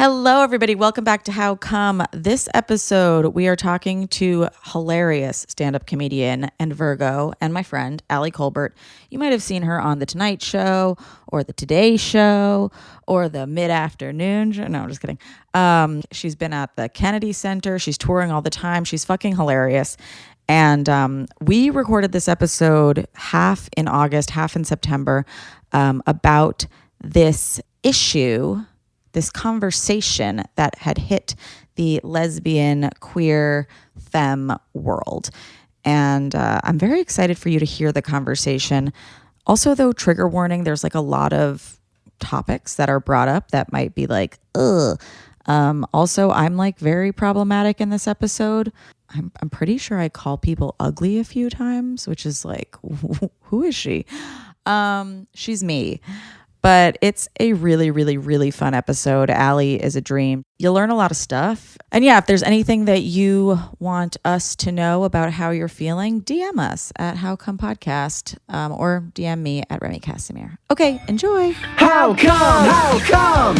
Hello, everybody. Welcome back to How Come. This episode, we are talking to hilarious stand-up comedian and Virgo and my friend, Allie Kolbert. You might have seen her on The Tonight Show or The Today Show or The Mid-Afternoon Show. No, I'm just kidding. She's been at the Kennedy Center. She's touring all the time. She's fucking hilarious. And we recorded this episode half in August, half in September, about this issue, this conversation that had hit the lesbian, queer, femme world. And I'm very excited for you to hear the conversation. Also, though, trigger warning, there's like a lot of topics that are brought up that might be like, ugh. Also, I'm like very problematic in this episode. I'm pretty sure I call people ugly a few times, which is like, who is she? She's me. But it's a really, really, really fun episode. Allie is a dream. You'll learn a lot of stuff. And yeah, if there's anything that you want us to know about how you're feeling, DM us at How Come Podcast or DM me at Remy Casimir. Okay, enjoy. How come? How come?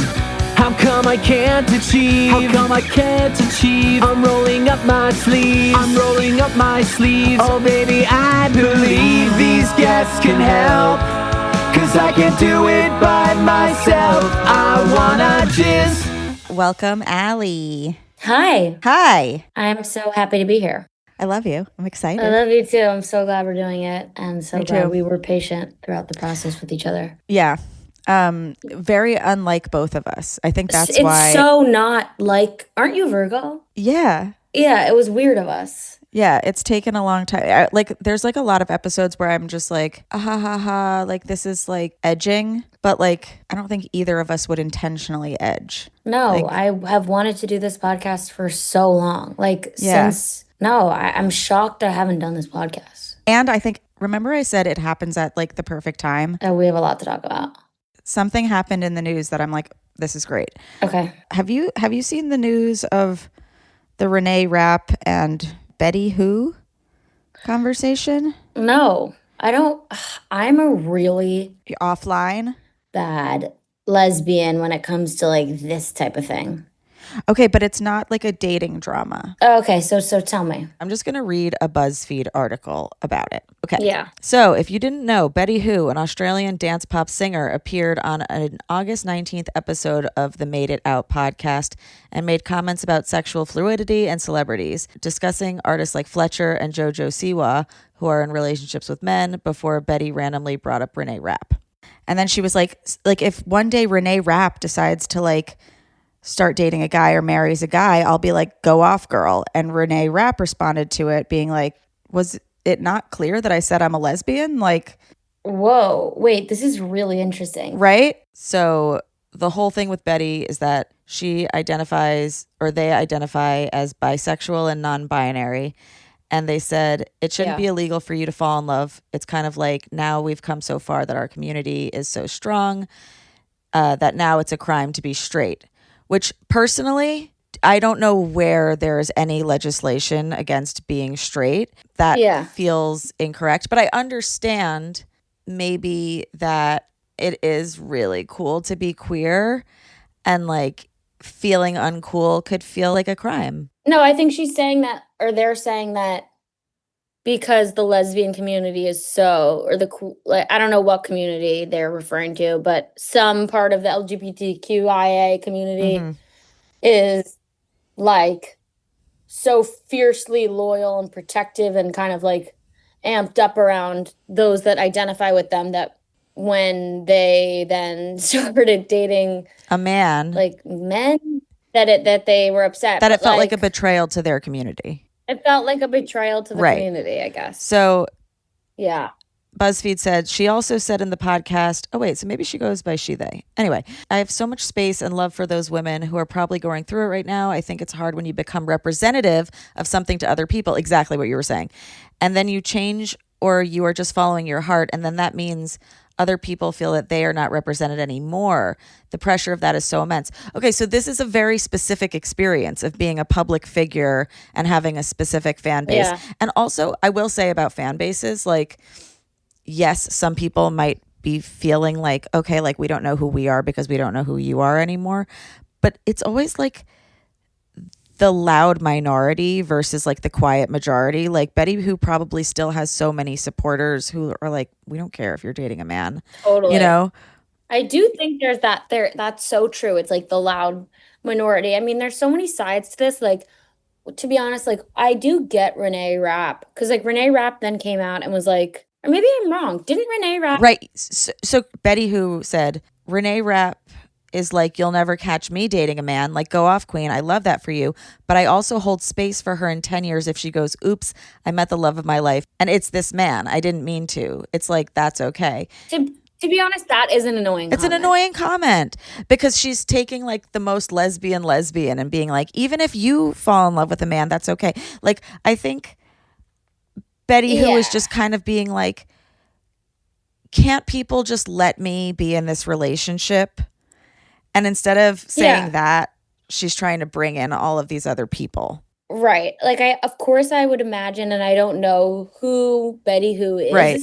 How come I can't achieve? How come I can't achieve? I'm rolling up my sleeves. I'm rolling up my sleeves. Oh baby, I believe these guests can help. 'Cause I can't do it by myself. I wanna jizz. Welcome, Allie. Hi. Hi. I'm so happy to be here. I love you. I'm excited. I love you too. I'm so glad we're doing it. And so Me glad too. we were patient throughout the process with each other. Yeah. Very unlike both of us. I think that's it's why. It's so not like, aren't you Virgo? Yeah. Yeah, it was weird of us. Yeah, it's taken a long time. Like, there's like a lot of episodes where I'm just like, ah, ha, ha, ha, like this is like edging. But like, I don't think either of us would intentionally edge. No, Like, I have wanted to do this podcast for so long. Like, Yeah. I'm shocked I haven't done this podcast. and I think, remember I said it happens at like the perfect time? We have a lot to talk about. Something happened in the news that I'm like, this is great. Okay. Have you seen the news of the Renee Rapp and Betty Who conversation? No, I don't. I'm a really Offline? bad lesbian when it comes to like this type of thing. Okay, but it's not like a dating drama. Okay, so tell me. I'm just going to read a BuzzFeed article about it. Okay. Yeah. So, if you didn't know, Betty Who, an Australian dance pop singer, appeared on an August 19th episode of the Made It Out podcast and made comments about sexual fluidity and celebrities, discussing artists like Fletcher and JoJo Siwa, who are in relationships with men, before Betty randomly brought up Renee Rapp. And then she was like if one day Renee Rapp decides to like start dating a guy or marries a guy, I'll be like, go off, girl. And Renee Rapp responded to it being like, was it not clear that I said I'm a lesbian? Like, Whoa, wait, this is really interesting. right? So the whole thing with Betty is that they identify as bisexual and non-binary. And they said it shouldn't be illegal for you to fall in love. It's kind of like, now we've come so far that our community is so strong that now it's a crime to be straight. Which personally, I don't know where there's any legislation against being straight. That feels incorrect. But I understand maybe that it is really cool to be queer, and like feeling uncool could feel like a crime. No, I think she's saying that, or they're saying that because the lesbian community is I don't know what community they're referring to, but some part of the LGBTQIA community is like so fiercely loyal and protective and kind of like amped up around those that identify with them, that when they then started dating a man, like men, that they were upset. That it felt like a betrayal to their community. It felt like a betrayal to the community, I guess. So, yeah. BuzzFeed said, she also said in the podcast, oh wait, so maybe she goes by she, they. Anyway, I have so much space and love for those women who are probably going through it right now. I think it's hard when you become representative of something to other people, exactly what you were saying. And then you change, or you are just following your heart. And then that means other people feel that they are not represented anymore. The pressure of that is so immense. Okay, so this is a very specific experience of being a public figure and having a specific fan base. Yeah. And also, I will say about fan bases, like, yes, some people might be feeling like, okay, like we don't know who we are because we don't know who you are anymore. but it's always like the loud minority versus like the quiet majority. Like Betty, who probably still has so many supporters who are like, we don't care if you're dating a man, Totally. you know? I do think there's that there. That's so true. It's like the loud minority. I mean, there's so many sides to this. Like, to be honest, like I do get Renee Rapp because like Renee Rapp then came out and was like, or maybe I'm wrong. Didn't Renee Rapp? Right. So Betty, who said, Renee Rapp is like, you'll never catch me dating a man. Like, go off, queen. I love that for you. But I also hold space for her in 10 years if she goes, oops, I met the love of my life. And it's this man. I didn't mean to. It's like, that's okay. To be honest, that is an annoying It's comment. an annoying comment because she's taking like the most lesbian and being like, even if you fall in love with a man, that's okay. Like, I think Betty, who is just kind of being like, can't people just let me be in this relationship? And instead of saying that, she's trying to bring in all of these other people. Right. Like of course I would imagine, and I don't know who Betty who is. Right.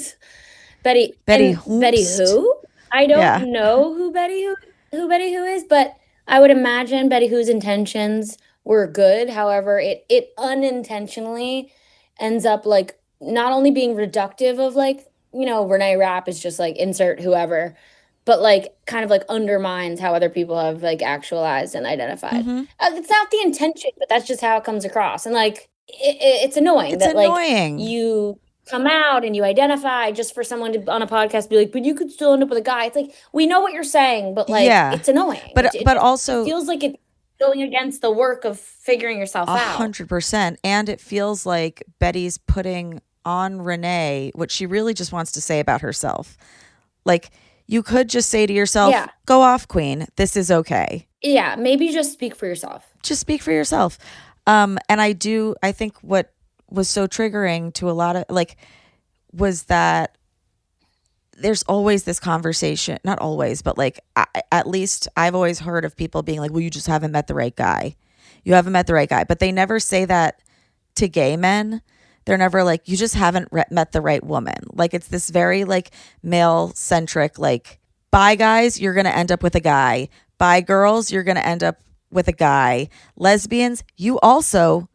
Betty who? I don't know who Betty who is, but I would imagine Betty whose intentions were good. However, it unintentionally ends up like not only being reductive of like, you know, Renee Rapp is just like insert whoever, but like kind of like undermines how other people have like actualized and identified. It's not the intention, but that's just how it comes across. And like it's annoying. It's annoying. Like you come out and you identify just for someone to on a podcast be like, but you could still end up with a guy. It's like, we know what you're saying, but like it's annoying. But also it feels like it's going against the work of figuring yourself out. 100%. And it feels like Betty's putting on Renee what she really just wants to say about herself. Like, you could just say to yourself, go off, queen. This is okay. Yeah, maybe just speak for yourself. Just speak for yourself. And I think what was so triggering to a lot of like was that there's always this conversation, not always, but like at least I've always heard of people being like, well, you just haven't met the right guy. You haven't met the right guy. But they never say that to gay men. They're never like, you just haven't met the right woman. Like, it's this very like male centric, like, bye guys, you're going to end up with a guy. Bye girls, you're going to end up with a guy. Lesbians, you also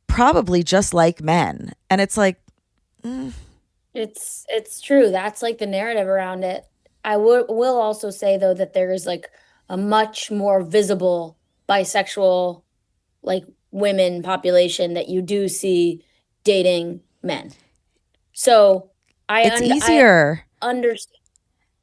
probably just like men. And it's like, It's true. That's like the narrative around it. I will also say though that there is like a much more visible bisexual like women population that you do see dating men. So it's easier. I understand.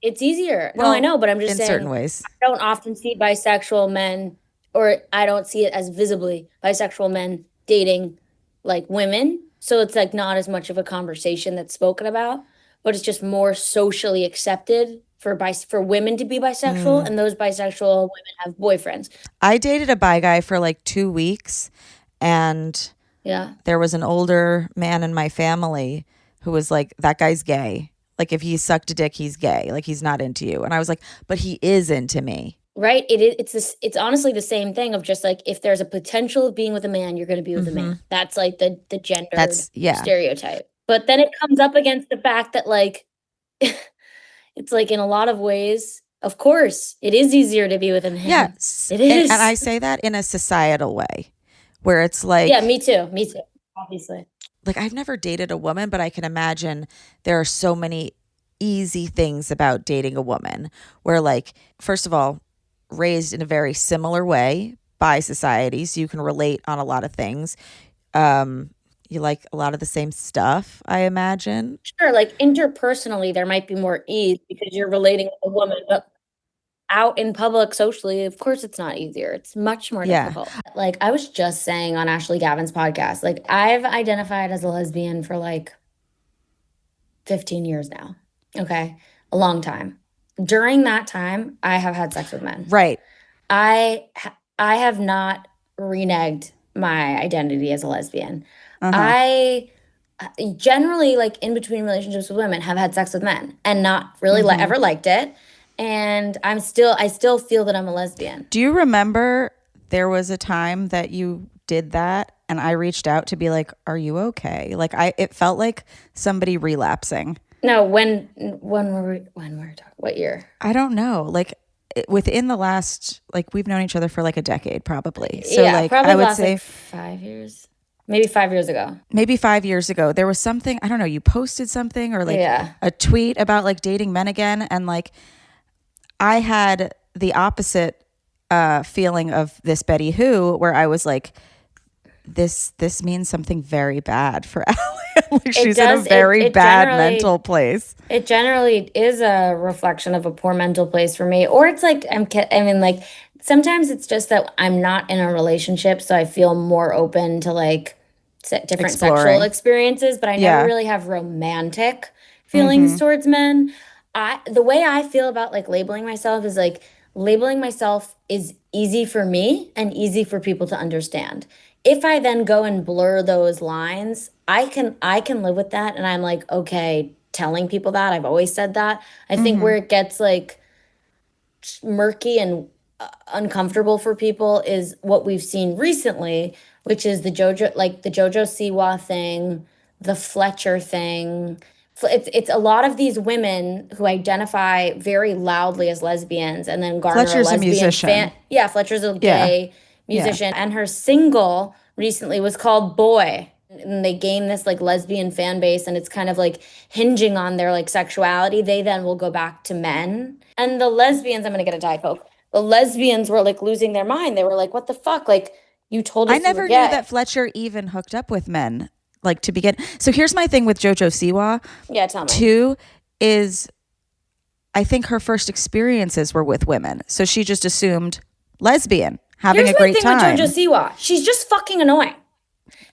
It's easier. Well, no, I know, but I'm just saying, in certain ways. I don't often see bisexual men, or I don't see it as visibly bisexual men dating like women. So it's like not as much of a conversation that's spoken about, but it's just more socially accepted for women to be bisexual, and those bisexual women have boyfriends. I dated a bi guy for like 2 weeks, and there was an older man in my family who was like, that guy's gay. Like, if he sucked a dick, he's gay. Like, he's not into you. And I was like, but he is into me. Right. It's honestly the same thing of just like, if there's a potential of being with a man, you're going to be with a man. That's like the gendered stereotype. But then it comes up against the fact that like, it's like in a lot of ways, of course, it is easier to be with a man. Yes. It is. And I say that in a societal way where it's like. Yeah, me too, obviously. Like, I've never dated a woman, but I can imagine there are so many easy things about dating a woman where, like, first of all, raised in a very similar way by society, so you can relate on a lot of things. You like a lot of the same stuff, I imagine. Sure, like interpersonally, there might be more ease because you're relating with a woman, but out in public socially, of course it's not easier. It's much more difficult. Like I was just saying on Ashley Gavin's podcast, like I've identified as a lesbian for like 15 years now. Okay. A long time. During that time, I have had sex with men. Right. I have not reneged my identity as a lesbian. I generally, like in between relationships with women, have had sex with men and not really ever liked it. And I still feel that I'm a lesbian. Do you remember there was a time that you did that and I reached out to be like, are you okay? Like it felt like somebody relapsing. No, when were we talking? What year? I don't know. Like within the last, like, we've known each other for like a decade probably. So Yeah, like probably I would last say like 5 years. Maybe 5 years ago. maybe 5 years ago, there was something, I don't know, you posted something or like Yeah. a tweet about like dating men again. And like I had the opposite feeling of this Betty Who, where I was like, this means something very bad for Allie. Like she's in a very bad mental place. It generally is a reflection of a poor mental place for me. Or it's like, I mean, like, sometimes it's just that I'm not in a relationship, so I feel more open to like different sexual Exploring. experiences, but I never Yeah. really have romantic feelings towards men. The way I feel about like labeling myself is like labeling myself is easy for me and easy for people to understand. If I then go and blur those lines, I can live with that, and I'm like, okay, telling people that. I've always said that. I think where it gets like murky and uncomfortable for people is what we've seen recently, which is the JoJo Siwa thing, the Fletcher thing. It's a lot of these women who identify very loudly as lesbians and then garner a Fletcher's a lesbian fan. musician. Yeah, Fletcher's a Yeah. gay musician, and her single recently was called Boy. And they gain this like lesbian fan base, and it's kind of like hinging on their like sexuality. They then will go back to men. And the lesbians, I'm gonna get a Diet Coke. The lesbians were like losing their mind. They were like, what the fuck? Like, you told us I you were never knew gay. that Fletcher even hooked up with men, like to begin. So here's my thing with JoJo Siwa. Yeah, tell me. Two is I think her first experiences were with women. So she just assumed lesbian, having Here's a great my thing time. with JoJo Siwa. She's just fucking annoying.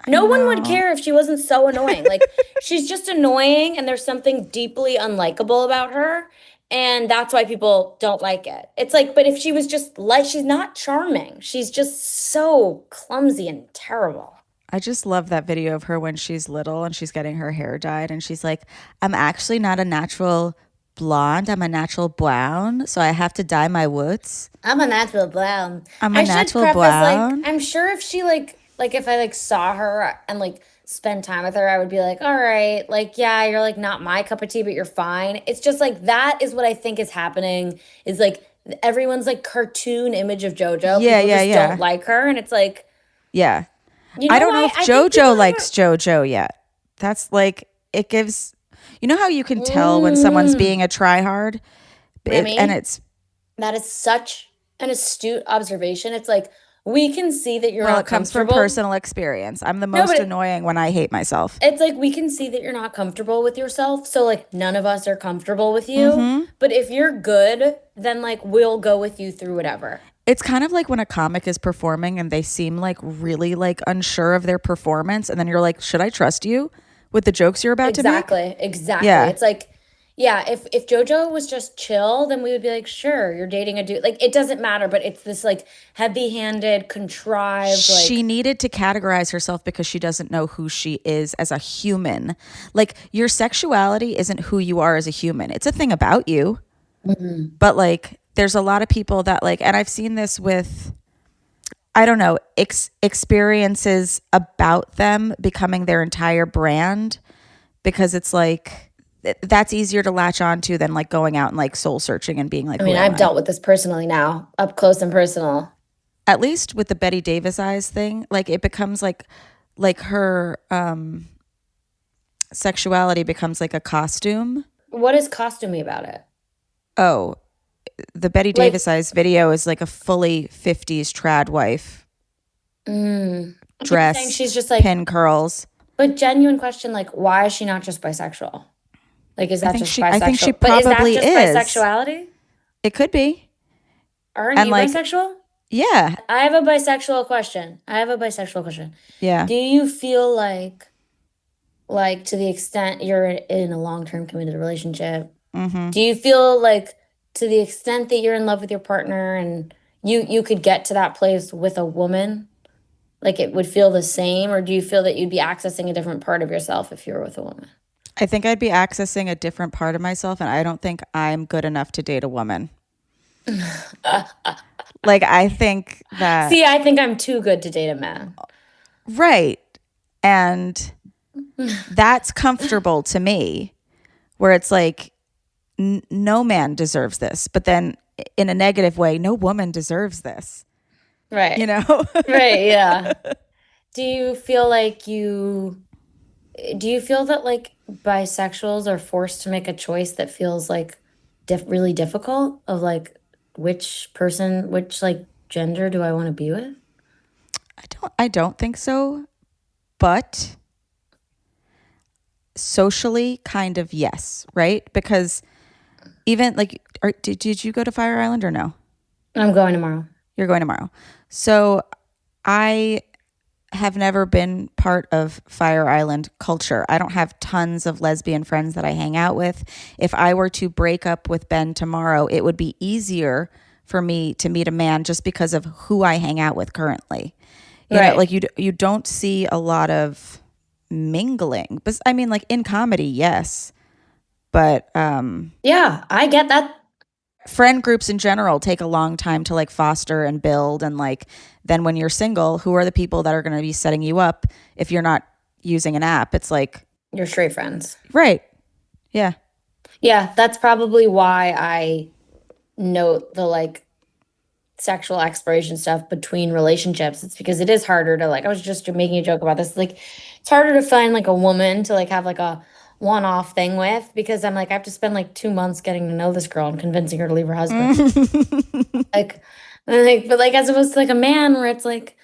No one would care if she wasn't so annoying. Like, she's just annoying, and there's something deeply unlikable about her. And that's why people don't like it. It's like, but if she was just like, she's not charming. She's just so clumsy and terrible. I just love that video of her when she's little and she's getting her hair dyed and she's like, I'm actually not a natural blonde, I'm a natural brown, so I have to dye my woods. I'm a natural brown. I'm a natural brown. Like, I'm sure if she like if I like saw her and like spend time with her, I would be like, all right, like, yeah, you're like not my cup of tea, but you're fine. It's just like that is what I think is happening, is like everyone's like cartoon image of JoJo. Yeah, People yeah, just yeah. don't like her. And it's like, Yeah. you know, I don't know why? if I think people JoJo have likes JoJo yet. That's like, it gives, you know how you can tell when someone's being a tryhard? Remy? And it's, that is such an astute observation. It's like, we can see that you're well, not it comes from comfortable. personal experience. I'm the most but annoying when I hate myself. It's like we can see that you're not comfortable with yourself. So like none of us are comfortable with you. Mm-hmm. But if you're good, then like we'll go with you through whatever. It's kind of like when a comic is performing and they seem like really like unsure of their performance. And then you're like, should I trust you with the jokes you're about to make? Exactly. Yeah. It's like, yeah, if JoJo was just chill, then we would be like, sure, you're dating a dude. Like, it doesn't matter, but it's this like heavy-handed, contrived, like, She needed to categorize herself because she doesn't know who she is as a human. Like, your sexuality isn't who you are as a human. It's a thing about you. Mm-hmm. But like, there's a lot of people that like, and I've seen this with, I don't know, experiences about them becoming their entire brand, because it's like, that's easier to latch onto than like going out and like soul searching and being like, I mean, I've dealt with this personally now, up close and personal. At least with the Betty Davis eyes thing, like it becomes like her sexuality becomes like a costume. What is costumey about it? Oh, the Betty Davis eyes video is like a fully 50s trad wife. Dress, saying she's just like pin curls. But genuine question, like, why is she not just bisexual? Like, is that just bisexual? I think she But probably is that just bisexuality? It could be. Aren't you like, bisexual? Yeah. I have a bisexual question. Yeah. Do you feel like to the extent you're in a long-term committed relationship, do you feel like to the extent that you're in love with your partner and you could get to that place with a woman, like it would feel the same? Or do you feel that you'd be accessing a different part of yourself if you were with a woman? I think I'd be accessing a different part of myself, and I don't think I'm good enough to date a woman. Like, I think that... See, I think I'm too good to date a man. Right. And that's comfortable to me, where it's like, no man deserves this. But then in a negative way, no woman deserves this. Right. You know? Right, yeah. Do you feel that like bisexuals are forced to make a choice that feels like really difficult of like which person, which like gender do I want to be with? I don't think so, but socially kind of yes, right? Because even like did you go to Fire Island or no? I'm going tomorrow. You're going tomorrow. So I have never been part of Fire Island culture. I don't have tons of lesbian friends that I hang out with. If I were to break up with Ben tomorrow, it would be easier for me to meet a man just because of who I hang out with currently. You know, Right. like you don't see a lot of mingling. But I mean, like in comedy, yes. But Yeah, I get that. friend groups in general take a long time to like foster and build, and like then when you're single, who are the people that are going to be setting you up if you're not using an app? It's like, You're straight friends. right. Yeah. Yeah, that's probably why I note the like sexual exploration stuff between relationships. It's because it is harder to like, I was just making a joke about this. Like, it's harder to find like a woman to like have like a one-off thing with, because I'm like, I have to spend like 2 months getting to know this girl and convincing her to leave her husband. Like, but like as opposed to like a man where it's like,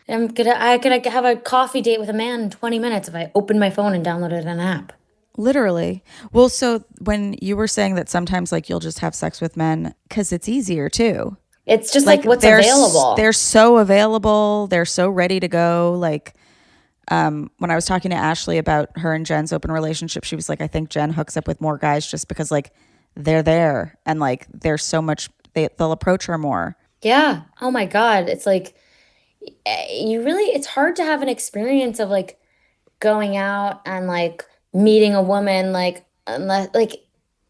I could have a coffee date with a man in 20 minutes if I opened my phone and downloaded an app. Literally. Well, so when you were saying that sometimes like you'll just have sex with men because it's easier too. It's just like what's available. They're so available. They're so ready to go. Like when I was talking to Ashley about her and Jen's open relationship, she was like, I think Jen hooks up with more guys just because like they're there and like there's so much they'll approach her more. Yeah. Oh my God. It's like it's hard to have an experience of like going out and like meeting a woman like unless like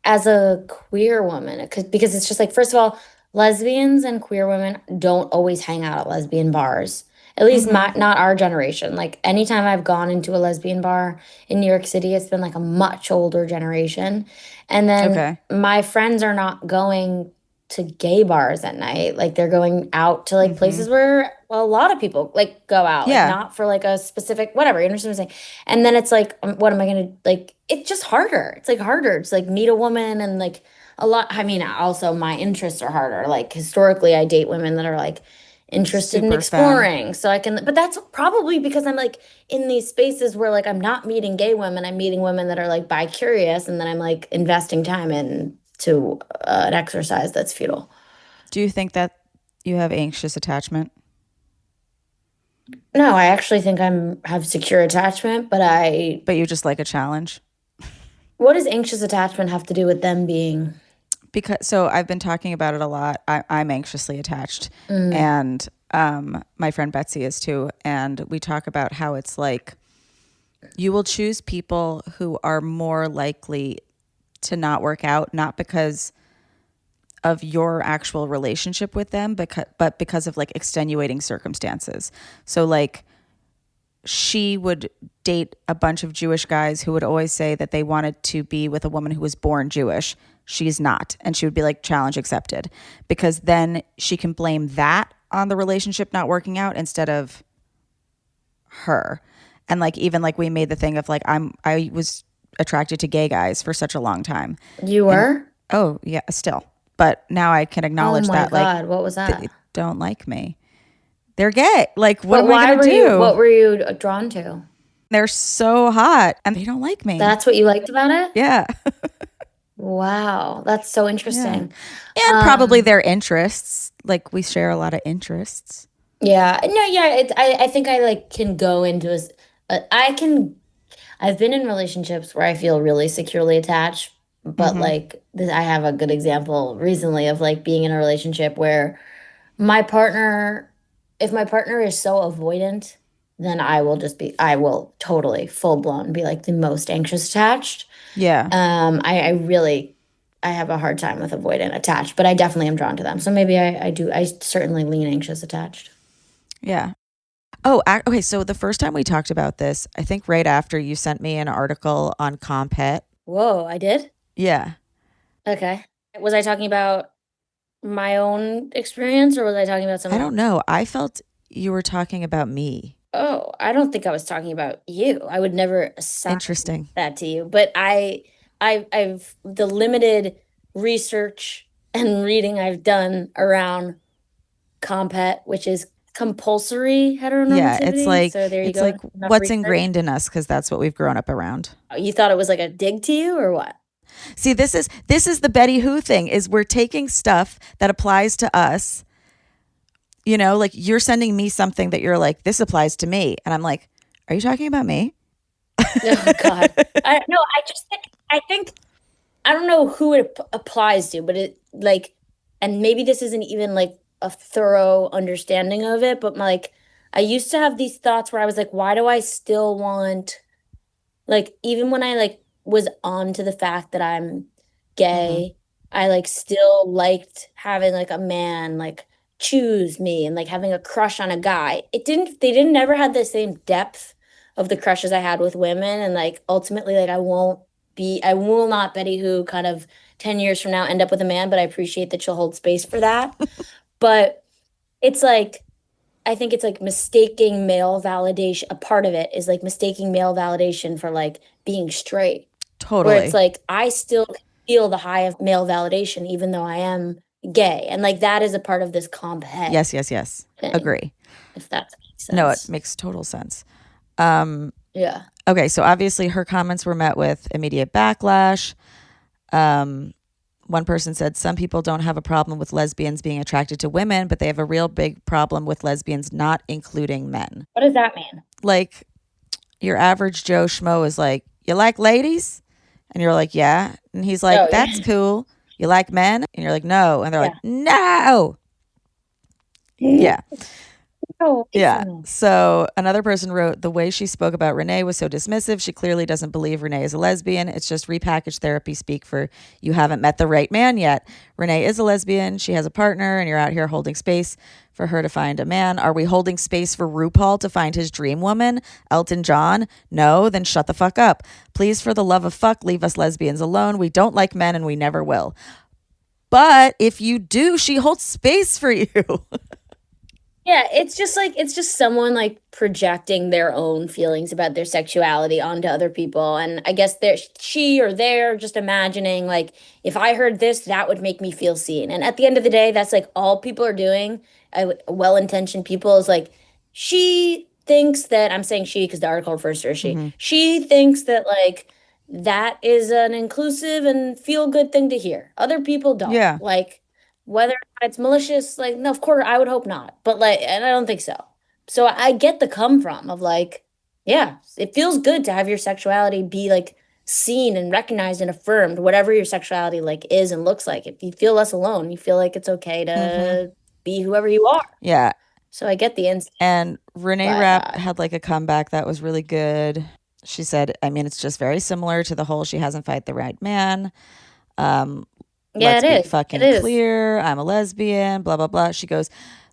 as a queer woman, because it's just like, first of all, lesbians and queer women don't always hang out at lesbian bars, at least not our generation. Like anytime I've gone into a lesbian bar in New York City, it's been like a much older generation, and then Okay. my friends are not going to gay bars at night. Like they're going out to like places where, well, a lot of people like go out, like Yeah. not for like a specific whatever. You understand what I'm saying? And then it's like, what am I gonna like? It's just harder. It's like harder to like meet a woman and like a lot. I mean, also my interests are harder. Like historically, I date women that are like interested in Super femme. exploring, so I can. But that's probably because I'm like in these spaces where like I'm not meeting gay women. I'm meeting women that are like bi-curious, and then I'm like investing time into an exercise that's futile. Do you think that you have anxious attachment? No, I actually think I'm have secure attachment, but But you just like a challenge? what does anxious attachment have to do with them being? Because so I've been talking about it a lot. I'm anxiously attached, and my friend Betsy is too. And we talk about how it's like you will choose people who are more likely to not work out, not because of your actual relationship with them, but because of like extenuating circumstances. So like she would date a bunch of Jewish guys who would always say that they wanted to be with a woman who was born Jewish. She's not. And she would be like, challenge accepted. Because then she can blame that on the relationship not working out instead of her. And like, even like we made the thing of like, I was attracted to gay guys for such a long time. You were? Oh yeah, still. But now I can Oh acknowledge my that like God, what was that? they don't like me. They're gay. Like, what But am I why going were to you? do? What were you drawn to? They're so hot and they don't like me. That's what you liked about it? Yeah. Wow, that's so Yeah. interesting. And probably their interests. Like, we share a lot of interests. Yeah, no, yeah. I think I like can go into I can. I've been in relationships where I feel really securely attached, but like I have a good example recently of like being in a relationship where my partner, if my partner is so avoidant, then I will totally full blown be like the most anxious attached. Yeah. I really, I have a hard time with avoidant attached, but I definitely am drawn to them. So maybe I certainly lean anxious attached. Yeah. Oh, okay. So the first time we talked about this, I think right after you sent me an article on Compet. Whoa, I did? Yeah. Okay. Was I talking about my own experience, or was I talking about I someone don't else? know. I felt you were talking about me. Oh, I don't think I was talking about you. I would never assign Interesting. that to you. But I've the limited research and reading I've done around compet, which is compulsory Yeah, heteronormativity. So there you it's go. like Enough what's research. ingrained in us because that's what we've grown up around. You thought it was like a dig to you or what? See, this is the Betty Who thing is we're taking stuff that applies to us. You know, like you're sending me something that you're like, this applies to me. And I'm like, are you talking about me? Oh God. I think I don't know who it applies to, but it like, and maybe this isn't even like a thorough understanding of it, but like, I used to have these thoughts where I was like, why do I still want, like, even when I like was on to the fact that I'm gay, I like still liked having like a man like choose me and like having a crush on a guy. They didn't ever had the same depth of the crushes I had with women. And like ultimately, like I will not Betty Who kind of 10 years from now end up with a man, but I appreciate that she'll hold space for that. But it's like, I think it's like mistaking male validation. A part of it is like mistaking male validation for like being straight, where it's Totally. like I still feel the high of male validation even though I am gay, and like that is a part of this comp het Yes, yes, yes. thing, Agree. if that makes No, it sense. makes total sense. Yeah. Okay, so obviously her comments were met with immediate backlash. One person said some people don't have a problem with lesbians being attracted to women, but they have a real big problem with lesbians not including men. What does that mean? Like your average Joe Schmo is like, you like ladies? And you're like, yeah. And he's like, Oh, that's yeah. cool. You like men? And you're like, no. And they're Yeah. like, no. Yeah. Oh, Yeah. So another person wrote, the way she spoke about Renee was so dismissive. She clearly doesn't believe Renee is a lesbian. It's just repackaged therapy speak for you haven't met the right man yet. Renee is a lesbian. She has a partner, and you're out here holding space for her to find a man. Are we holding space for RuPaul to find his dream woman? Elton John? No, then shut the fuck up. Please, for the love of fuck, leave us lesbians alone. We don't like men and we never will. But if you do, she holds space for you. Yeah, it's just someone like projecting their own feelings about their sexuality onto other people. And I guess they're just imagining like if I heard this, that would make me feel seen. And at the end of the day, that's like all people are doing. Well-intentioned people is like she thinks that I'm saying she because the article refers to her she. Mm-hmm. She thinks that like that is an inclusive and feel good thing to hear. Other people don't. Yeah. Like whether or not it's malicious, like, no, of course, I would hope not. But like, and I don't think so. So I get the come from of like, yeah, it feels good to have your sexuality be like seen and recognized and affirmed, whatever your sexuality like is and looks like. If you feel less alone, you feel like it's okay to be whoever you are. Yeah. So I get the instinct. And Renee But Rapp had like a comeback that was really good. She said, I mean, it's just very similar to the whole she hasn't found the right man. yeah, Let's it be is. It fucking is. clear. I'm a lesbian, blah, blah, blah. She goes,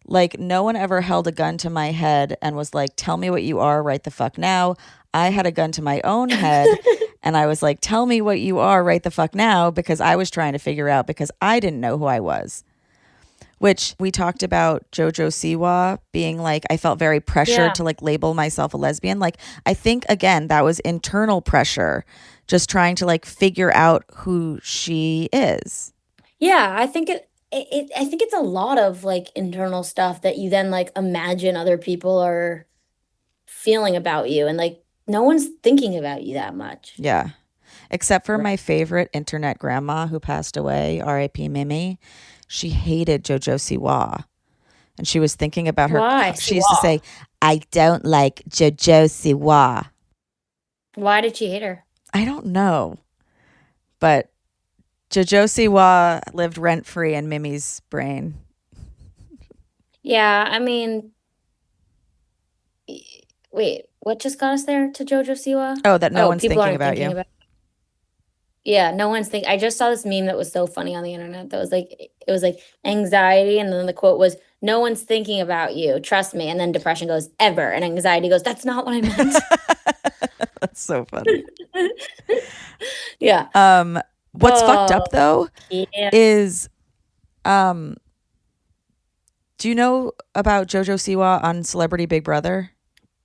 like, no one ever held a gun to my head and was like, tell me what you are right the fuck now. I had a gun to my own head and I was like, tell me what you are right the fuck now because I was trying to figure out because I didn't know who I was. Which we talked about JoJo Siwa being like, I felt very pressured Yeah. to like label myself a lesbian. Like, I think, again, that was internal pressure, just trying to like figure out who she is. Yeah, I think I think it's a lot of like internal stuff that you then like imagine other people are feeling about you and like no one's thinking about you that much. Yeah. Except for Right. my favorite internet grandma who passed away, R.I.P. Mimi. She hated JoJo Siwa. And she was thinking about her. Why? She used to Siwa? say, I don't like JoJo Siwa. Why did she hate her? I don't know. But JoJo Siwa lived rent free in Mimi's brain. Yeah, I mean, wait, what just got us there to JoJo Siwa? Oh, that no Oh, one's people thinking aren't about thinking you. about. Yeah, no one's think. I just saw this meme that was so funny on the internet. That was like it was like anxiety, and then the quote was, "No one's thinking about you. Trust me." And then depression goes, "Ever," and anxiety goes, "That's not what I meant." That's so funny. Yeah. What's fucked up though Yeah. is Do you know about JoJo Siwa on Celebrity Big Brother?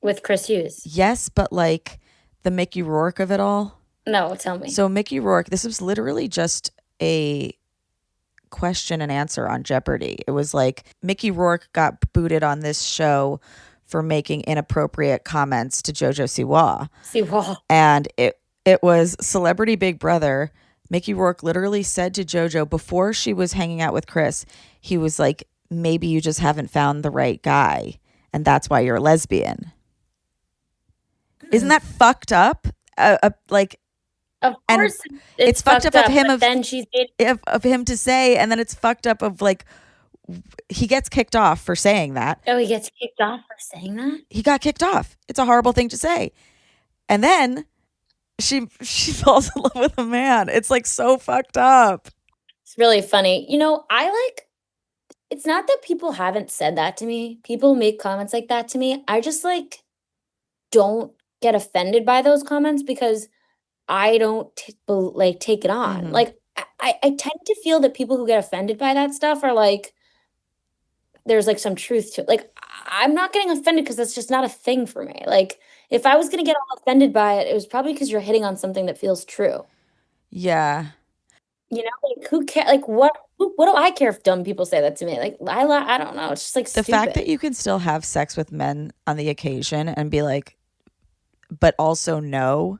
With Chris Hughes. Yes, but like the Mickey Rourke of it all. No, tell me. So Mickey Rourke, this was literally just a question and answer on Jeopardy. It was like Mickey Rourke got booted on this show for making inappropriate comments to JoJo Siwa. Siwa. And it was Celebrity Big Brother. Mickey Rourke literally said to JoJo before she was hanging out with Chris, he was like, maybe you just haven't found the right guy, and that's why you're a lesbian. Isn't that fucked up? Like, of course, it's fucked up of him. Then she's of him to say, and then it's fucked up of like he gets kicked off for saying that. Oh, he gets kicked off for saying that? He got kicked off. It's a horrible thing to say. And then she falls in love with a man. It's like so fucked up. It's really funny. You know, it's not that people haven't said that to me. People make comments like that to me. I just like don't get offended by those comments because I don't take it on. Mhm. Like I tend to feel that people who get offended by that stuff are like, there's like some truth to it. Like I'm not getting offended because that's just not a thing for me. Like if I was gonna get all offended by it, it was probably because you're hitting on something that feels true. Yeah. You know, like who cares? Like what do I care if dumb people say that to me? Like I don't know. It's just like The stupid. fact that you can still have sex with men on the occasion and be like, but also no.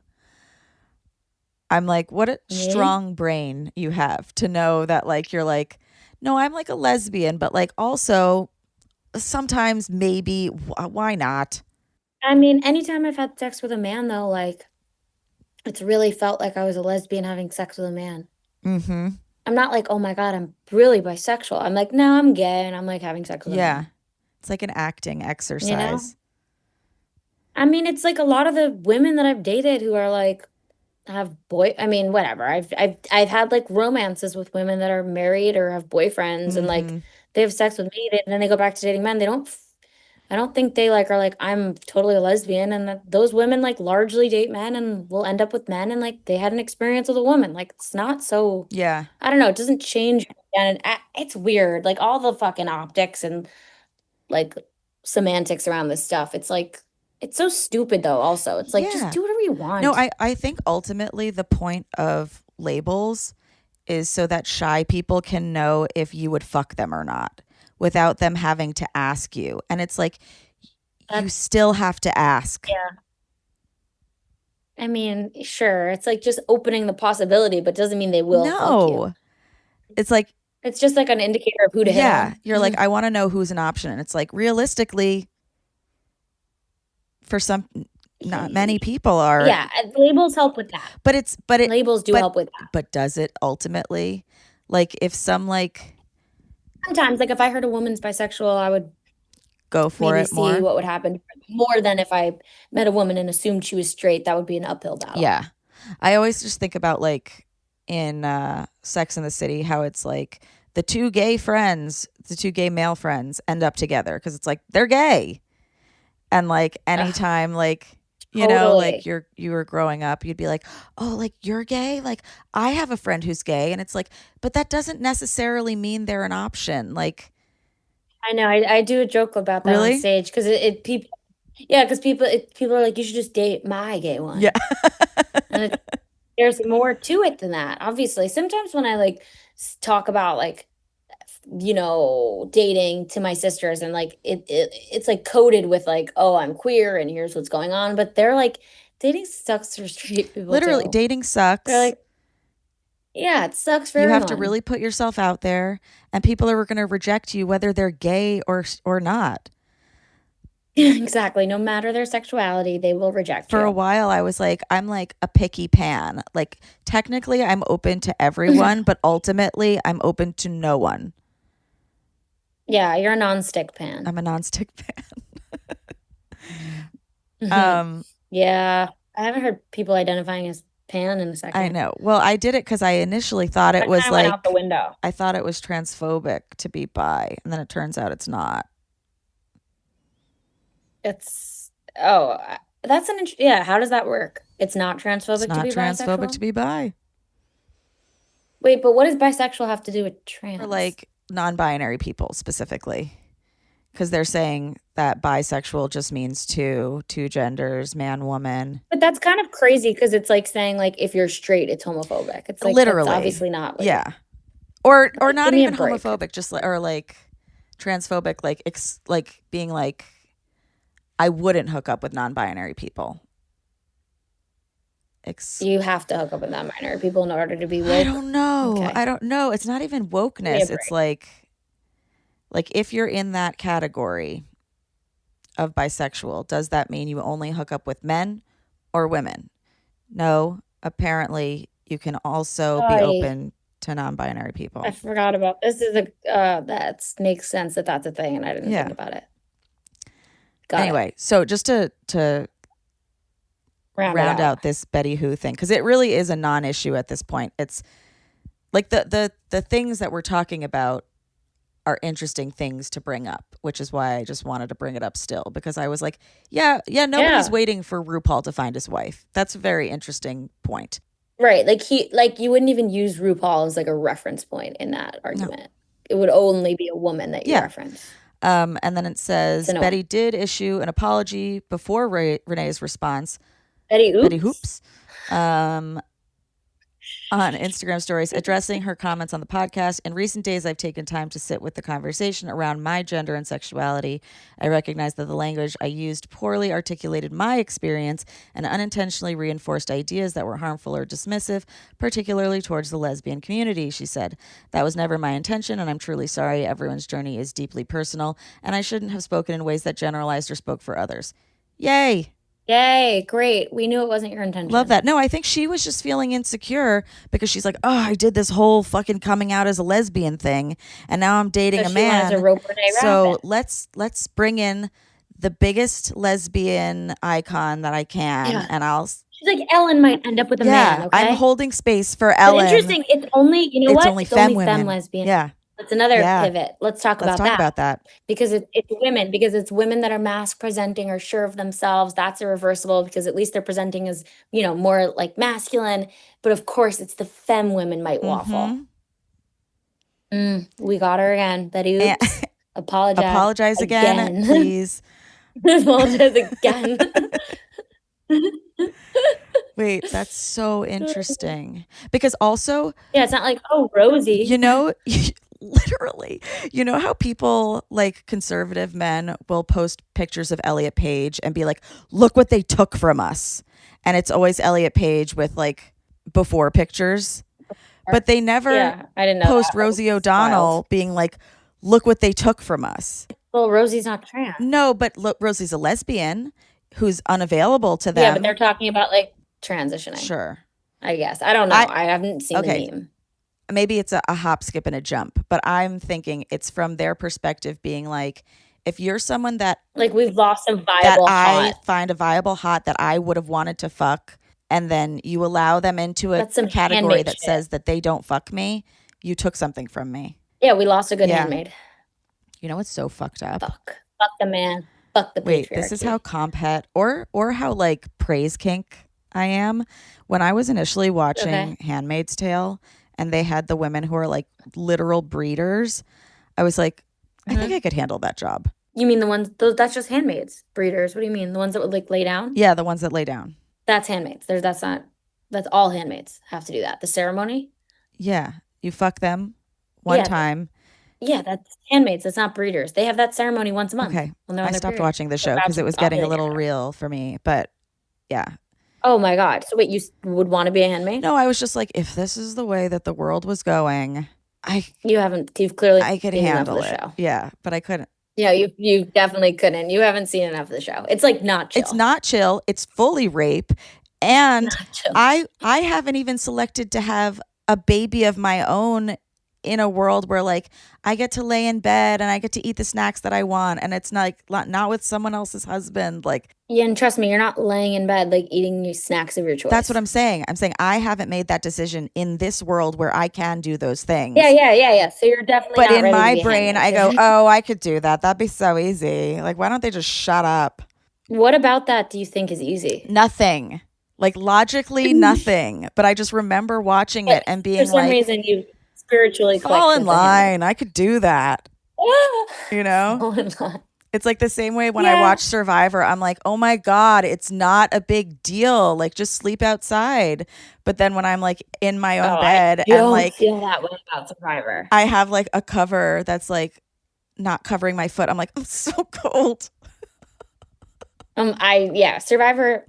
I'm like, what a strong brain you have to know that like you're like, no, I'm like a lesbian, but like also sometimes maybe why not? I mean, anytime I've had sex with a man though, like it's really felt like I was a lesbian having sex with a man. Mm-hmm. I'm not like, oh my God, I'm really bisexual. I'm like, no, I'm gay and I'm like having sex with a man. It's like an acting exercise. You know? I mean, it's like a lot of the women that I've dated who are like I mean, whatever. I've had like romances with women that are married or have boyfriends and like they have sex with me and then they go back to dating men. I don't think they like are like, I'm totally a lesbian, and that those women like largely date men and will end up with men and like they had an experience with a woman. Like it's not so Yeah. I don't know, it doesn't change and it's weird. Like all the fucking optics and like semantics around this stuff. It's like it's so stupid though also. It's like just do whatever you want. No, I think ultimately the point of labels is so that shy people can know if you would fuck them or not without them having to ask you. And it's like you still have to ask. Yeah. I mean, sure. It's like just opening the possibility, but doesn't mean they will fuck you. It's like it's just like an indicator of who to hit on. Yeah. You're like, I want to know who's an option. And it's like realistically for some not many people are. Yeah, labels help with that. But labels do help with that. But does it ultimately? Like if some like sometimes like if I heard a woman's bisexual, I would go for maybe it more. See what would happen more than if I met a woman and assumed she was straight. That would be an uphill battle. Yeah. I always just think about like in Sex and the City how it's like the two gay male friends end up together because it's like they're gay. And like anytime like you know like you were growing up you'd be like, oh, like you're gay, like I have a friend who's gay, and it's like but that doesn't necessarily mean they're an option. Like I know I do a joke about that on stage because people are like, you should just date my gay one. Yeah. And there's more to it than that. Obviously sometimes when I like talk about like you know dating to my sisters and like it's like coded with like, oh, I'm queer and here's what's going on, but they're like, dating sucks for straight people. Literally too. Dating sucks. They're like, yeah, it sucks for you everyone. have to really put yourself out there and people are going to reject you whether they're gay or not. Exactly. No matter their sexuality, they will reject you. For a while, I was like, I'm like a picky pan. Like, technically, I'm open to everyone, but ultimately, I'm open to no one. Yeah, you're a non-stick pan. I'm a non-stick pan. Yeah, I haven't heard people identifying as pan in a second. I know. Well, I did it because I initially thought it was like, went out the window. I thought it was transphobic to be bi, and then it turns out it's not. That's yeah. How does that work? It's not transphobic to be bisexual? It's not transphobic to be bi. Wait, but what does bisexual have to do with trans? For like non-binary people specifically. because they're saying that bisexual just means two genders, man, woman. But that's kind of crazy because it's like saying like if you're straight, it's homophobic. It's like Literally. that's obviously not. Like, yeah. Or not give me a even break. homophobic, just or like transphobic, like being like, I wouldn't hook up with non-binary people. You have to hook up with non-binary people in order to be woke. I don't know. Okay. I don't know. It's not even wokeness. It's like if you're in that category of bisexual, does that mean you only hook up with men or women? No. Apparently, you can also be open to non-binary people. I forgot about this. Is that makes sense that that's a thing, and I didn't think about it. Anyway, so just to round out this Betty Who thing, because it really is a non-issue at this point. It's like the things that we're talking about are interesting things to bring up, which is why I just wanted to bring it up still, because I was like, nobody's waiting for RuPaul to find his wife. That's a very interesting point. Right. Like you wouldn't even use RuPaul as like a reference point in that argument. No. It would only be a woman that you reference. And then it says Betty did issue an apology before Renee's response. Betty Hoops. On Instagram stories addressing her comments on the podcast. In recent days, I've taken time to sit with the conversation around my gender and sexuality. I recognize that the language I used poorly articulated my experience and unintentionally reinforced ideas that were harmful or dismissive, particularly towards the lesbian community, she said. That was never my intention, and I'm truly sorry. Everyone's journey is deeply personal, and I shouldn't have spoken in ways that generalized or spoke for others. Yay! Yay, great. We knew it wasn't your intention. Love that. No, I think she was just feeling insecure because she's like, oh, I did this whole fucking coming out as a lesbian thing, and now I'm dating a man. So let's bring in the biggest lesbian icon that I can, and I'll... She's like, Ellen might end up with a man, okay? I'm holding space for Ellen. But interesting. It's only, you know what? Only it's only femme lesbian. Yeah. That's another pivot. Let's talk about that. Because it's women. Because it's women that are mask presenting or sure of themselves. That's irreversible because at least they're presenting as, more like masculine. But of course, it's the femme women might waffle. We got her again. Betty, oops. Apologize again, please. Apologize again. Wait, that's so interesting. Because also... Yeah, it's not like, oh, Rosie. Literally, how people like conservative men will post pictures of Elliot Page and be like, look what they took from us. And it's always Elliot Page with like before pictures, but they never post Rosie O'Donnell being like, look what they took from us. Well, Rosie's not trans. No, but look, Rosie's a lesbian who's unavailable to them. Yeah, but they're talking about like transitioning. Sure. I guess. I don't know. I haven't seen the meme. Maybe it's a hop, skip, and a jump, but I'm thinking it's from their perspective being like, if you're someone that... Like we've lost a viable hot. I find a viable hot that I would have wanted to fuck, and then you allow them into a category that says that they don't fuck me, you took something from me. Yeah, we lost a good handmaid. You know what's so fucked up? Fuck the man. Fuck the patriarchy. Wait, this is how compet or how like praise kink I am. When I was initially watching Handmaid's Tale... and they had the women who are like literal breeders, I was like, I think I could handle that job. You mean the ones, that's just handmaids, breeders. What do you mean? The ones that would like lay down? Yeah, the ones that lay down. That's handmaids. That's all handmaids have to do that. The ceremony? Yeah. You fuck them one time. Yeah, that's handmaids. That's not breeders. They have that ceremony once a month. Okay. I stopped watching the show because it was getting a little real for me. But yeah. Oh my God. So wait, you would want to be a handmaid? No, I was just like, if this is the way that the world was going, you've clearly I could handle it. Show. Yeah, but I couldn't. Yeah, you definitely couldn't. You haven't seen enough of the show. It's like not chill. It's not chill. It's fully rape. And I haven't even selected to have a baby of my own in a world where like I get to lay in bed and I get to eat the snacks that I want, and it's not with someone else's husband. Like, yeah, and trust me, you're not laying in bed like eating your snacks of your choice. That's what I'm saying. I'm saying I haven't made that decision in this world where I can do those things. Yeah. So you're definitely. But not in my brain, I go, oh, I could do that. That'd be so easy. Like, why don't they just shut up? What about that do you think is easy? Nothing. Like logically, nothing. But I just remember watching it and being like, for some reason you spiritually fall in line. I could do that. You know? So in line. It's like the same way when I Yeah. watch Survivor, I'm like, oh my God, it's not a big deal. Like, just sleep outside. But then when I'm like in my Oh, own I bed and don't like feel that way about Survivor. I have like a cover that's like not covering my foot, I'm like, I'm so cold. Survivor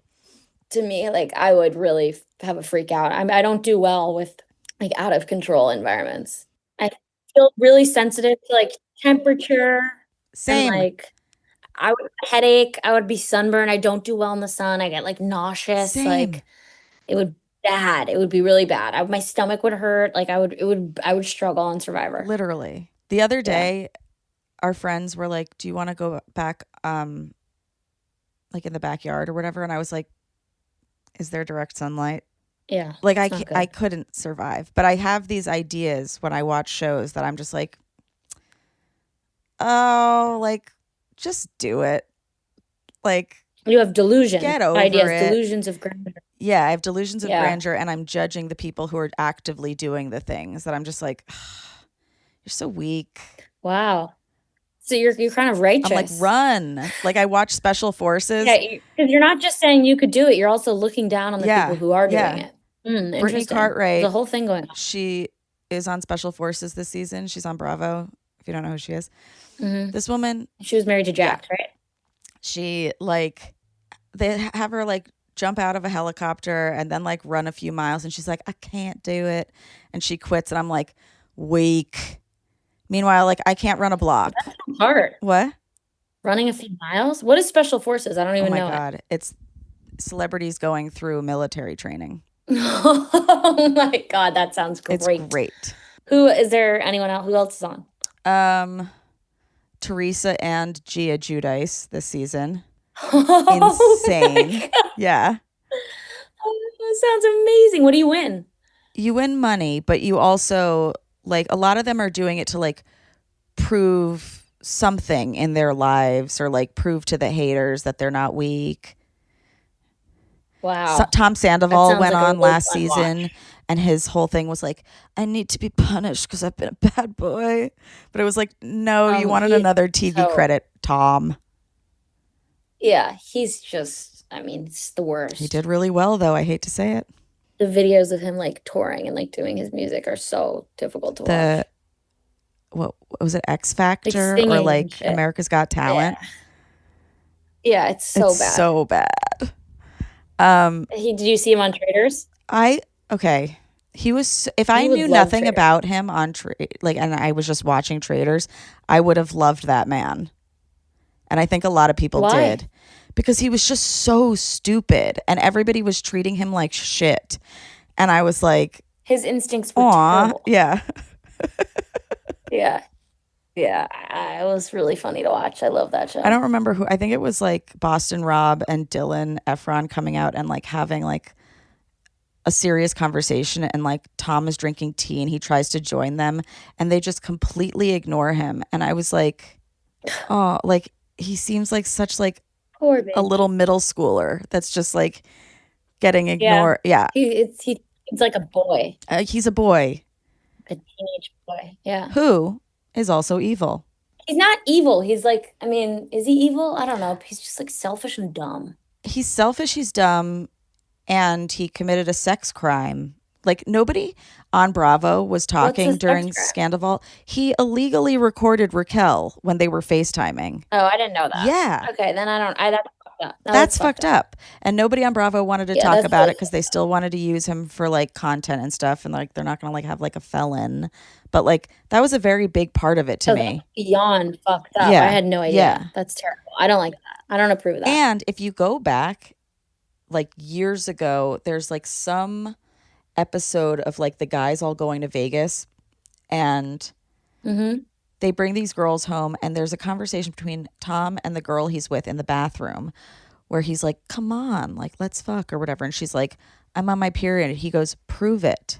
to me, like I would really have a freak out. I don't do well with like out of control environments. I feel really sensitive to like temperature and Same, like I would have a headache. I would be sunburned. I don't do well in the sun. I get like nauseous. same, Like it would bad. It would be really bad. My stomach would hurt. Like I would struggle on Survivor. literally. The other Yeah. day, our friends were like, do you want to go back, like in the backyard or whatever? And I was like, is there direct sunlight? Yeah. Like it's not I good. couldn't survive. But I have these ideas when I watch shows that I'm just like, oh, like just do it. Like, You have delusions. get over Ideas, it. delusions of grandeur. Yeah, I have delusions of Yeah. grandeur, and I'm judging the people who are actively doing the things that I'm just like, you're so weak. Wow. So you're kind of righteous. I'm like, run. Like I watch Special Forces. Yeah, because you're not just saying you could do it, you're also looking down on the Yeah, people who are yeah. doing it. Brittany Interesting. Cartwright, The whole thing going on. she is on Special Forces this season. She's on Bravo, if you don't know who she is. Mhm. This woman, She was married to Jack, right? she like, they have her like jump out of a helicopter and then like run a few miles, and she's like, I can't do it. And she quits, and I'm like, weak. Meanwhile, like I can't run a block. Hard. What? Running a few miles? What is Special Forces? I don't Oh even my know God. It's celebrities going through military training. it. Oh my God, that sounds great. It's great. Who is there anyone else? Who else is on? Teresa and Gia Giudice this season. Oh my Insane. God. Yeah. Oh, that sounds amazing. What do you win? You win money, but you also like a lot of them are doing it to like prove something in their lives or like prove to the haters that they're not weak. Wow. Tom Sandoval sounds went like a on really last fun season watch. and his whole thing was like, I need to be punished because I've been a bad boy. But it was like, no, you wanted another TV credit, Tom. Yeah, he's just, I mean, it's the worst. He did really well, though. I hate to say it. The videos of him like touring and like doing his music are so difficult to watch. What was it, X Factor singing or and like shit. America's Got Talent? Yeah, it's so It's bad. so bad. Did you see him on Traders? Okay. He was, if I You would knew love nothing Traders. about him on like, and I was just watching Traders, I would have loved that man. And I think a lot of people Why? did because he was just so stupid and everybody was treating him like shit. And I was like, His instincts were aw, terrible. yeah. Yeah. Yeah. It was really funny to watch. I love that show. I don't remember who, I think it was like Boston Rob and Dylan Efron coming out and like having like a serious conversation, and like Tom is drinking tea and he tries to join them and they just completely ignore him. And I was like, oh, like he seems like such like Poor baby. a little middle schooler that's just like getting ignored. Yeah. He's like a boy, He's a boy a teenage boy. Yeah. who is also evil. He's not evil. He's like, I mean, is he evil? I don't know. He's just like selfish and dumb. He's selfish, he's dumb, and he committed a sex crime. Like nobody on Bravo was talking sex during crime? Scandival. He illegally recorded Raquel when they were FaceTiming. Oh, I didn't know that. Yeah. Okay, then that's fucked up. No, That's fucked up. And nobody on Bravo wanted to talk that's about really it because they still wanted to use him for like content and stuff. And like they're not gonna like have like a felon. But like that was a very big part of it to me. Beyond fucked up. Yeah, I had no idea. yeah. That's terrible. I don't like that. I don't approve of that. And if you go back like years ago, there's like some episode of like the guys all going to Vegas and Mm-hmm. they bring these girls home and there's a conversation between Tom and the girl he's with in the bathroom where he's like, come on, like let's fuck or whatever. And she's like, I'm on my period. And he goes, prove it.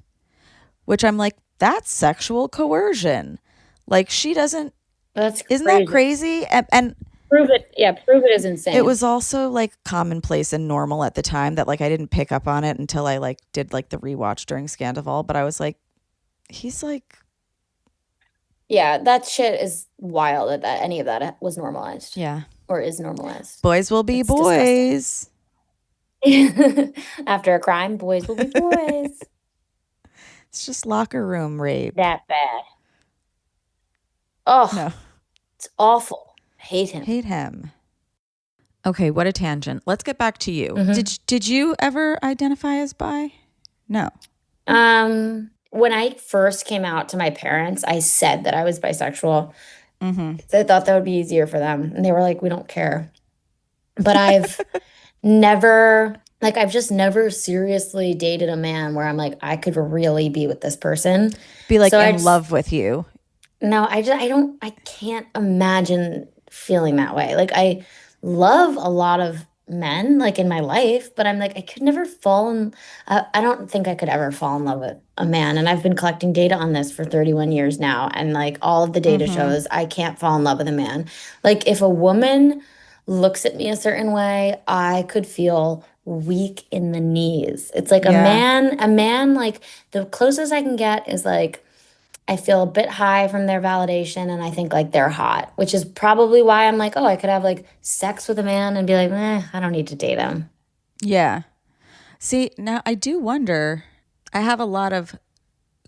Which I'm like, that's sexual coercion. Like she doesn't, That's isn't that crazy? And Prove it. Yeah, prove it is insane. it was also like commonplace and normal at the time that like I didn't pick up on it until I like did like the rewatch during Scandival. But I was like, he's like, Yeah, that shit is wild that any of that was normalized Yeah. or is normalized. Boys will be It's disgusting. boys. After a crime, boys will be boys. It's just locker room rape. That bad. Oh, No. it's awful. I hate him. Hate him. Okay, what a tangent. Let's get back to you. Mhm. Did you ever identify as bi? No. When I first came out to my parents, I said that I was bisexual. Mm-hmm. I thought that would be easier for them. And they were like, we don't care. But I've just never seriously dated a man where I'm like, I could really be with this person. Be like So I in just, love with you. no, I can't imagine feeling that way. Like, I love a lot of men, like in my life, but I'm like, I could never I don't think I could ever fall in love with a man. And I've been collecting data on this for 31 years now. And like, all of the data Mm-hmm. shows I can't fall in love with a man. Like, if a woman looks at me a certain way, I could feel weak in the knees. It's like Yeah. a man, like, the closest I can get is like, I feel a bit high from their validation and I think like they're hot, which is probably why I'm like, oh, I could have like sex with a man and be like, I don't need to date him. Yeah. See, now I do wonder. I have a lot of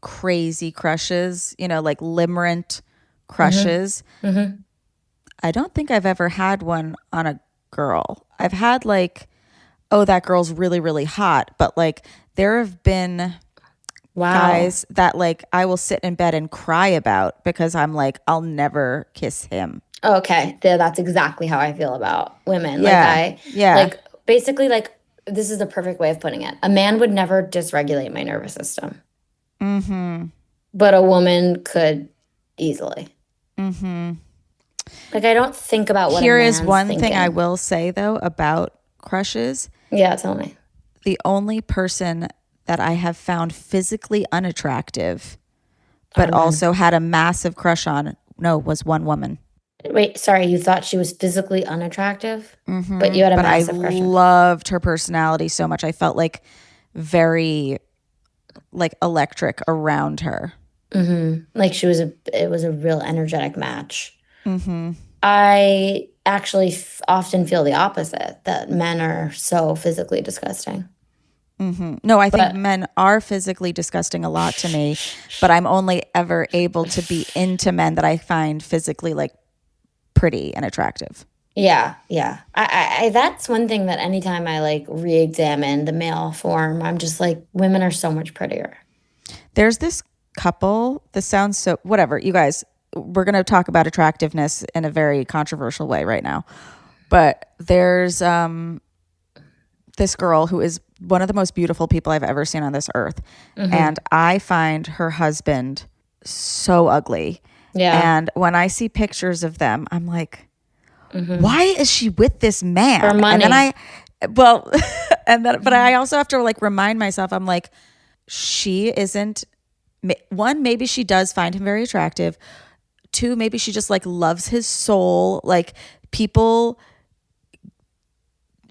crazy crushes, like limerent Mm-hmm. crushes. Mm-hmm. I don't think I've ever had one on a girl. I've had like, oh, that girl's really, really hot. But like, there have been Wow. guys that like I will sit in bed and cry about because I'm like, I'll never kiss him. Okay. That's exactly how I feel about women. Yeah. Yeah. Like, basically, like, this is the perfect way of putting it. A man would never dysregulate my nervous system, Mm-hmm. but a woman could easily. Mm-hmm. Like, I don't think about what a Here is man's one thing I thinking. will say though about crushes. Yeah, tell me. The only person that I have found physically unattractive, Are but men. also had a massive crush on, no, was one woman. Wait, sorry, you thought she was physically unattractive, but Mm-hmm. you had a But I massive crush on. loved her personality so much. I felt like very like electric around her. Like, it was a real energetic match. Mm-hmm. I actually often feel the opposite, that men are so physically disgusting. Mm-hmm. No, I think But men are physically disgusting a lot to me, but I'm only ever able to be into men that I find physically like pretty and attractive. yeah, yeah. That's one thing that anytime I like re-examine the male form, I'm just like, women are so much prettier. There's this couple, this sounds so, whatever, you guys, we're going to talk about attractiveness in a very controversial way right now. But there's this girl who is one of the most beautiful people I've ever seen on this earth. Hmm. And I find her husband so ugly. Yeah. And when I see pictures of them, I'm like, Hmm. why is she with this For man? And then money. well, but I also have to like remind myself, I'm like, she isn't, one, maybe she does find him very attractive. Two, maybe she just like loves his soul. Like people,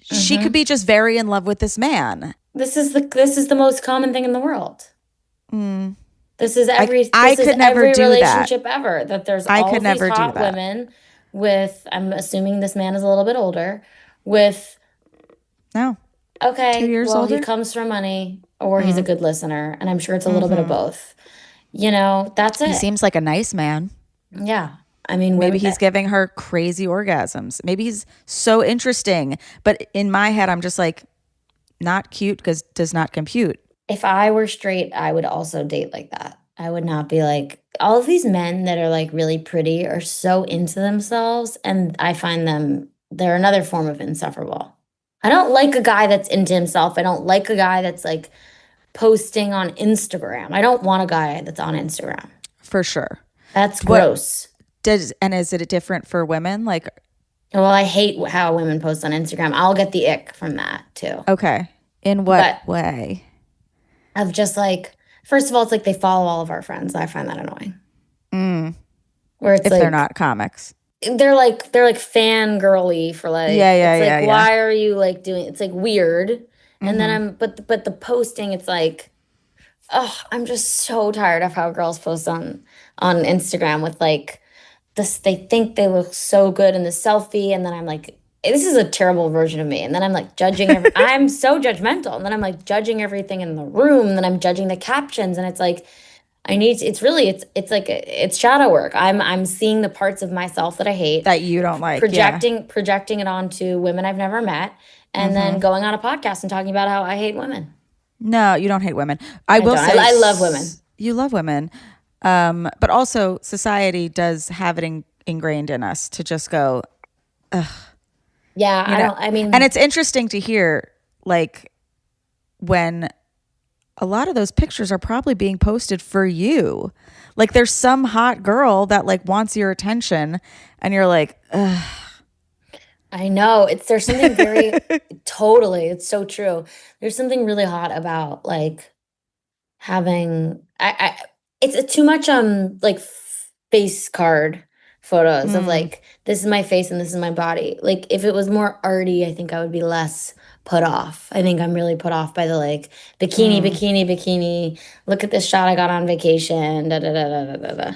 she could Hmm. be just very in love with this man. This is the most common thing in the world. Mm. I This is could never every do that. relationship ever, that there's I all could of these never do hot that. women with, I'm assuming this man is a little bit older, with, No, two okay, years well, he older. comes from money or he's a Mm. good listener, and I'm sure it's a little bit of Mm-hmm. both. That's He it. seems like a nice man. Yeah. I mean, Maybe women, he's giving her crazy orgasms. Maybe he's so interesting. But in my head, I'm just like, not cute because does not compute. if I were straight, I would also date like that. I would not be like, all of these men that are like really pretty are so into themselves, and I find they're another form of insufferable. I don't like a guy that's into himself. I don't like a guy that's like posting on Instagram. I don't want a guy that's on Instagram. For sure. That's What gross. is it different for women? Like, Well, I hate how women post on Instagram. I'll get the ick from that too. okay, in what But way? of just like, first of all, it's like they follow all of our friends. I find that annoying. Mm, Where it's if they're like not comics. they're like fangirly for Yeah, like, yeah, it's like, yeah, yeah. why are you like doing, it's like weird. And then Mm-hmm. but the posting, it's like, Oh, I'm just so tired of how girls post on Instagram with like this. They think they look so good in the selfie, and then I'm like, this is a terrible version of me. And then I'm like judging. I'm so judgmental, and then I'm like judging everything in the room. And then I'm judging the captions, and it's like it's really it's like it's shadow work. I'm seeing the parts of myself that I hate, That you don't like. Yeah. projecting it onto women I've never met, and then going on a podcast and talking about how I hate women. No, you don't hate women. I I will don't. say I love women. you love women. But also society does have it ingrained in us to just go, Yeah, you I know. don't. I And mean, it's interesting to hear, like, when a lot of those pictures are probably being posted for you. Like there's some hot girl that like wants your attention and you're like, ugh. I know there's something very totally. It's so true. There's something really hot about like having I it's too much like face card photos of Mm, like this is my face and this is my body. Like if it was more arty, I think I would be less put off. I think I'm really put off by the like mm. bikini. Look at this shot I got on vacation. Da da da da da da.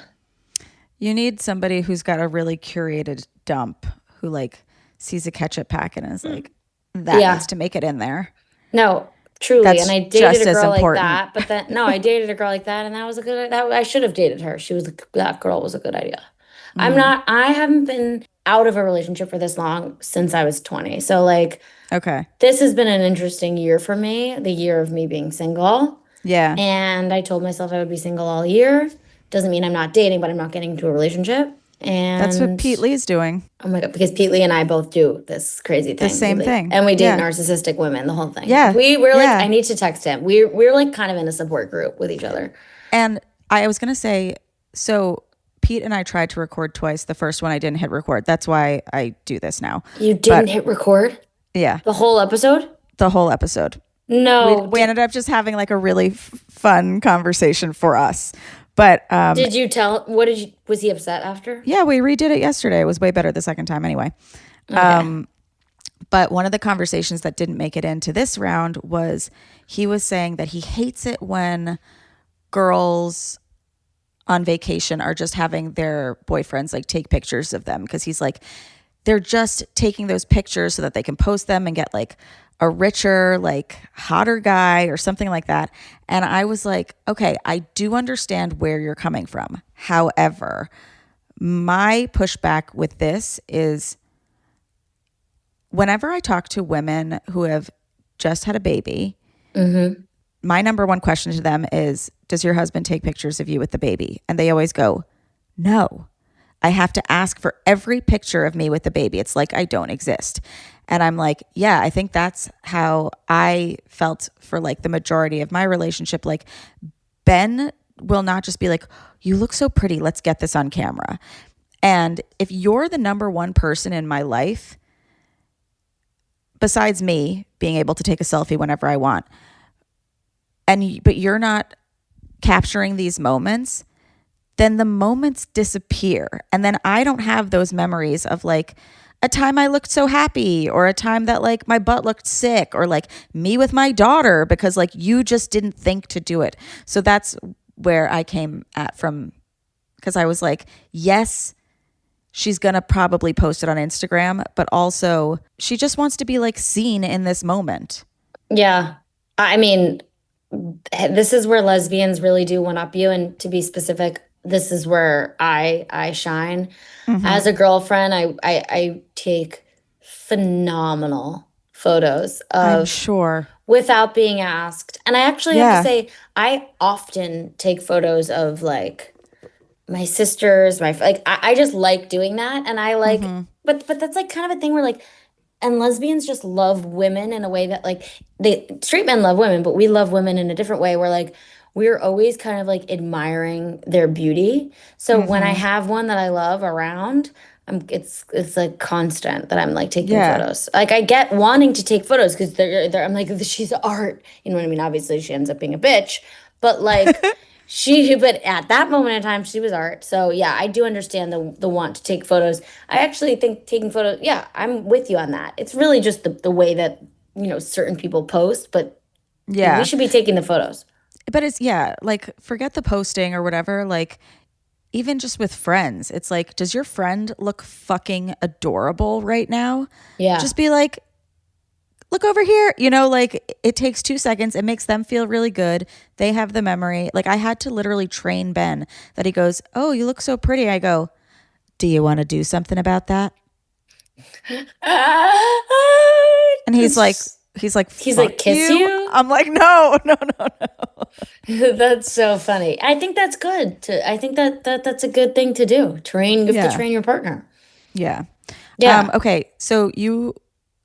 You need somebody who's got a really curated dump who like sees a ketchup packet and is like, that needs Yeah. to make it in there. No, truly. And That's I dated just a as girl like important. that, but then no, I dated a girl like that, and that was a good. That I should have dated her. That girl was a good idea. I'm Mm, not. I haven't been out of a relationship for this long since I was 20. So like okay. this has been an interesting year for me. The year of me being single, Yeah. and I told myself I would be single all year. Doesn't mean I'm not dating, but I'm not getting into a relationship. That's what And Pete Lee's doing. oh my God, because Pete Lee and I both do this crazy The thing. same thing. And we date Yeah. narcissistic women, the whole thing. Yeah. We're like, I Yeah. need to text him. We're like kind of in a support group with each other. And I was going to say, so Pete and I tried to record twice. The first one I didn't hit record. That's why I do this now. You didn't But hit record yeah, the whole episode? the whole episode. No. We ended up just having like a really fun conversation for us. But Did you tell was he upset after? yeah, we redid it yesterday. It was way better the second time anyway. Okay. But one of the conversations that didn't make it into this round was he was saying that he hates it when girls on vacation are just having their boyfriends like take pictures of them because he's like they're just taking those pictures so that they can post them and get like a richer like hotter guy or something like that. And I was like, okay, I do understand where you're coming from. However, my pushback with this is whenever I talk to women who have just had a baby, my number one question to them is, does your husband take pictures of you with the baby? And they always go, no. I have to ask for every picture of me with the baby. It's like I don't exist. And I'm like, yeah, I think that's how I felt for like the majority of my relationship. Like Ben will not just be like, you look so pretty, let's get this on camera. And if you're the number one person in my life, besides me being able to take a selfie whenever I want, but you're not capturing these moments, then the moments disappear. And then I don't have those memories of like a time I looked so happy or a time that like my butt looked sick or like me with my daughter because like you just didn't think to do it. So that's where I came at from, because I was like, yes, she's going to probably post it on Instagram, but also she just wants to be like seen in this moment. Yeah. I mean, this is where lesbians really do one up you. And to be specific, this is where I shine. As a girlfriend, I take phenomenal photos I'm of sure. without being asked. And I actually have to Yeah. say, I often take photos of like my sisters, like I just like doing that. And I like, but that's like kind of a thing where like, and lesbians just love women in a way that like straight men love women, but we love women in a different way where like we're always kind of like admiring their beauty. So when I have one that I love around, it's like constant that I'm like taking Yeah. photos. Like I get wanting to take photos because they're I'm like, she's art. You know what I mean? Obviously she ends up being a bitch, but like but at that moment in time she was art. So yeah, I do understand the want to take photos. I actually think taking photos, yeah, I'm with you on that. It's really just the way that, certain people post, but we Yeah. should be taking the photos. But it's, yeah, like forget the posting or whatever. Like, even just with friends, it's like, does your friend look fucking adorable right now? Yeah. Just be like, look over here. You know, like it takes 2 seconds. It makes them feel really good. They have the memory. Like I had to literally train Ben that he goes, oh, you look so pretty. I go, do you want to do something about that? And That's- he's like, He's like, fuck kiss you. you? I'm like, no, no, no, no. That's so funny. I think that's good to I think that's a good thing to do. Train You have to Yeah. train your partner. Yeah. Yeah. Okay. So you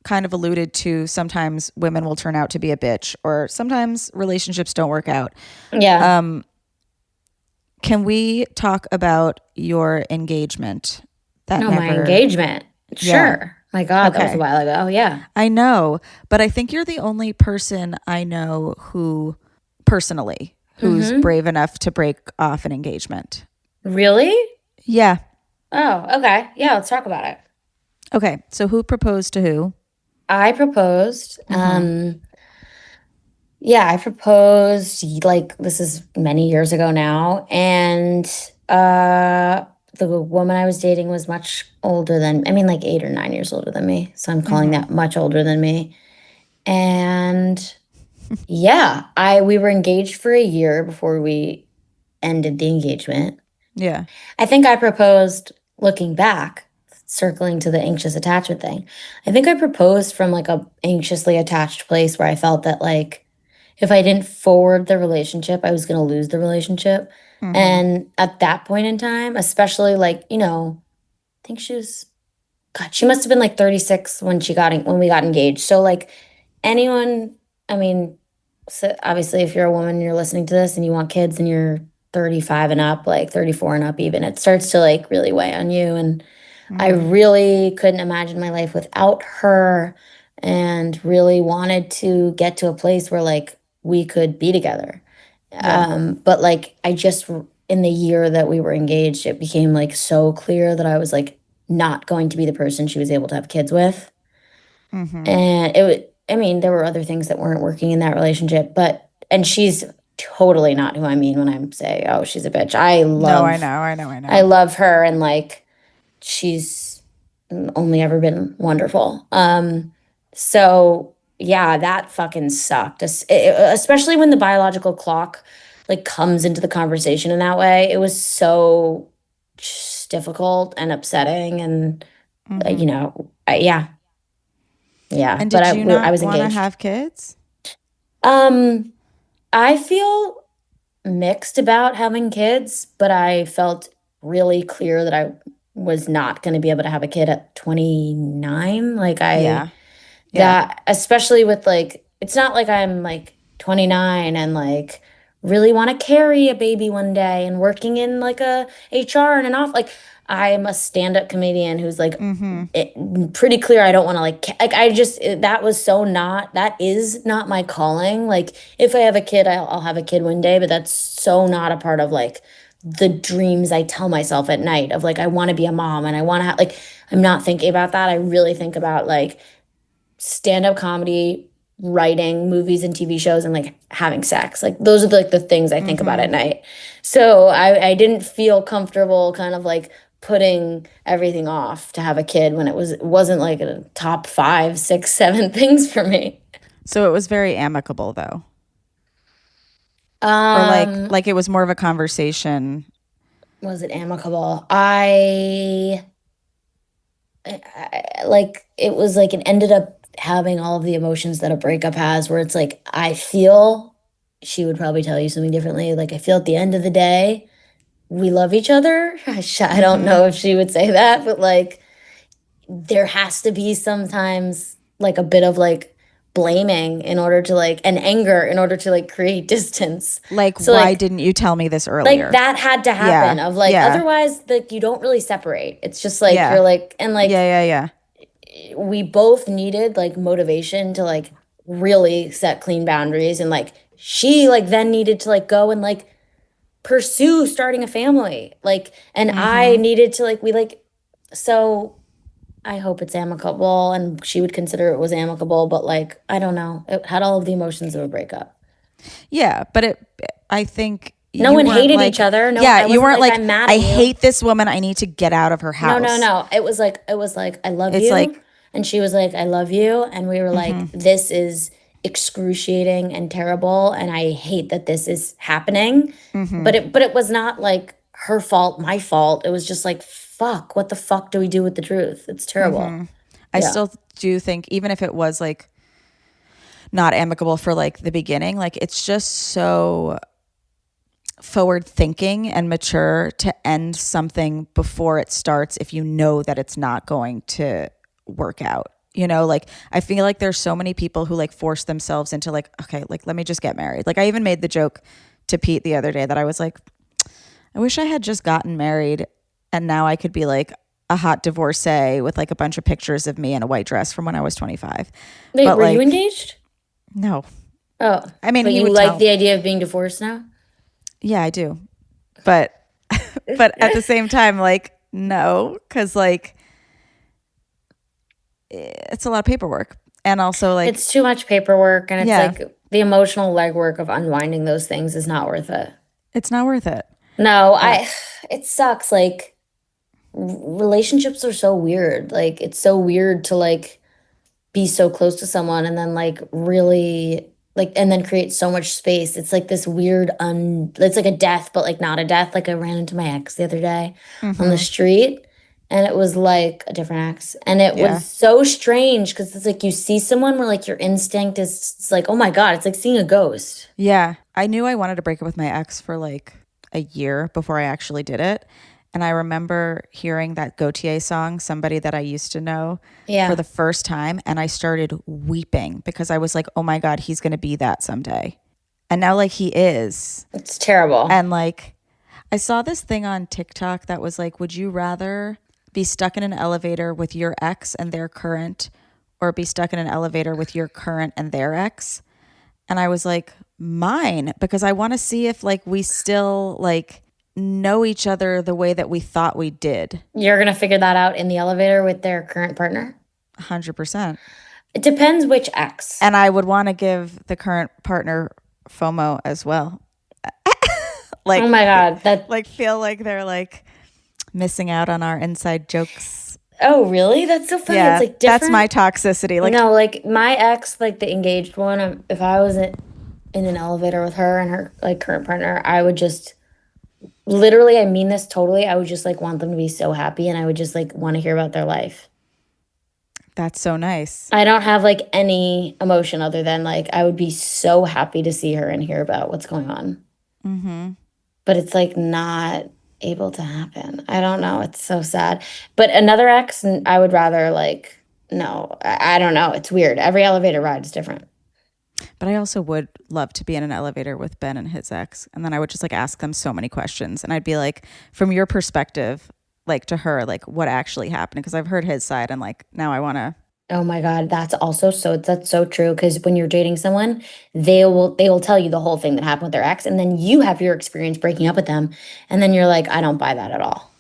kind of alluded to sometimes women will turn out to be a bitch or sometimes relationships don't work out. Yeah. Can we talk about your engagement that No, my never, engagement. yeah. Sure. My God, that was a Okay. while ago. Yeah. I know, but I think you're the only person I know who personally who's Mm-hmm. brave enough to break off an engagement. Really? Yeah. Oh, okay. Yeah, let's talk about it. Okay. So who proposed to who? I proposed. Mm-hmm. Yeah, I proposed like this is many years ago now, and the woman I was dating was much older than, I mean, like 8 or 9 years older than me. So I'm calling Mm-hmm. that much older than me. And yeah, I we were engaged for a year before we ended the engagement. Yeah. I think I proposed looking back, circling to the anxious attachment thing. I think I proposed from like a anxiously attached place where I felt that like if I didn't forward the relationship, I was going to lose the relationship. Mm-hmm. And at that point in time, especially like, I think she was, God, she must have been like 36 when when we got engaged. So like anyone, I mean, so obviously if you're a woman and you're listening to this and you want kids and you're 35 and up, like 34 and up even, it starts to like really weigh on you. And I Mm-hmm. really couldn't imagine my life without her and really wanted to get to a place where like we could be together. Yeah. But like I just in the year that we were engaged, it became like so clear that I was like not going to be the person she was able to have kids with. Mm-hmm. And it would, I mean, there were other things that weren't working in that relationship, but and she's totally not who I mean when I'm saying, oh, she's a bitch. No, I know. I know. I I know. love her and like she's only ever been wonderful. So yeah, that fucking sucked. Especially when the biological clock like comes into the conversation in that way. It was so just difficult and upsetting, and Mm-hmm. yeah, yeah. And But did you I not was want to engaged. have kids? Um, I feel mixed about having kids, but I felt really clear that I was not going to be able to have a kid at 29. Yeah. Yeah. That, especially with like, it's not like I'm like 29 and like really want to carry a baby one day and working in like a HR and an off. Like, I'm a stand-up comedian who's like Mm-hmm. pretty clear I don't want to like I just that was so not that is not my calling. Like if I have a kid, I'll have a kid one day, but that's so not a part of like the dreams I tell myself at night of like I want to be a mom and I want to have like I'm not thinking about that. I really think about like stand-up comedy, writing movies and TV shows, and like having sex. Like those are like the things I think about Mm-hmm. at night. So I didn't feel comfortable kind of like putting everything off to have a kid when it wasn't like a top five, six, seven things for me. So it was very amicable though. Or Um, like it was more of a conversation. was it amicable? Like it was like it ended up having all of the emotions that a breakup has, where it's like I feel she would probably tell you something differently. Like I feel at the end of the day, we love each other. I don't Mm-hmm. know if she would say that, but like there has to be sometimes like a bit of like blaming in order to like and anger in order to like create distance. Like, So why like didn't you tell me this like earlier? that had to Yeah. happen of like Yeah. otherwise like you don't really separate. It's just like Yeah. you're like and like Yeah. Yeah. Yeah. we both needed like motivation to like really set clean boundaries and like she like then needed to like go and like pursue starting a family like and I Mm-hmm. needed to like we like so I hope it's amicable and she would consider it was amicable but like I don't know it had all of the emotions of a breakup. Yeah, but I think No you one weren't hated like, each other. No, yeah, I you wasn't weren't like, like, I'm mad I at you. hate this woman. I need to get out of her house. No. It was like I love It's you, like, and she was like, I love you, and we were like, this is excruciating and terrible, and I hate that this is happening. But it was not like her fault, my fault. It was just like, fuck, what the fuck do we do with the truth? It's terrible. I Yeah. still do think, even if it was like not amicable for like the beginning, like it's just so forward thinking and mature to end something before it starts if you know that it's not going to work out. You know, like I feel like there's so many people who like force themselves into like, okay, like let me just get married. Like I even made the joke to Pete the other day that I was like, I wish I had just gotten married and now I could be like a hot divorcee with like a bunch of pictures of me in a white dress from when I was 25. Wait, But were you like, engaged? no. Oh, I mean, but he you would like tell. the idea of being divorced now? Yeah, I do. But but at the same time, like, no, because like it's a lot of paperwork. And also like, It's too much paperwork, and it's yeah, like the emotional legwork of unwinding those things is not worth it. it's not worth it. No, it sucks. Like relationships are so weird. Like it's so weird to like be so close to someone and then like really like and then create so much space. It's like this weird it's like a death, but like not a death. Like I ran into my ex the other day on the street, and it was like a different ex. And it Yeah. was so strange because it's like you see someone where like your instinct is it's like, oh my God, it's like seeing a ghost. Yeah. I knew I wanted to break up with my ex for like a year before I actually did it. And I remember hearing that Gautier song, Somebody That I Used to Know, Yeah. for the first time. And I started weeping because I was like, oh my God, he's going to be that someday. And now, like, he is. It's terrible. And like, I saw this thing on TikTok that was like, would you rather be stuck in an elevator with your ex and their current, or be stuck in an elevator with your current and their ex? And I was like, mine, because I want to see if like we still like know each other the way that we thought we did. You're gonna figure that out in the elevator with their current partner? 100%. It depends which ex. And I would want to give the current partner FOMO as well. Like, oh my God, that like feel like they're like missing out on our inside jokes. oh really? That's so funny. Yeah, It's like different. that's my toxicity. Like, no, like my ex, like the engaged one. If I was in an elevator with her and her like current partner, I would just literally, I mean this totally. I would just like want them to be so happy, and I would just like want to hear about their life. that's so nice. I don't have like any emotion other than like I would be so happy to see her and hear about what's going on. But it's like not able to happen. I don't know. It's so sad. But another ex, I would rather like no. I don't know. It's weird. Every elevator ride is different. But I also would love to be in an elevator with Ben and his ex. And then I would just like ask them so many questions. And I'd be like, from your perspective, like to her, like what actually happened? Because I've heard his side and like now I want to. Oh my God, that's so true. Because when you're dating someone, they will tell you the whole thing that happened with their ex, and then you have your experience breaking up with them, and then you're like, I don't buy that at all.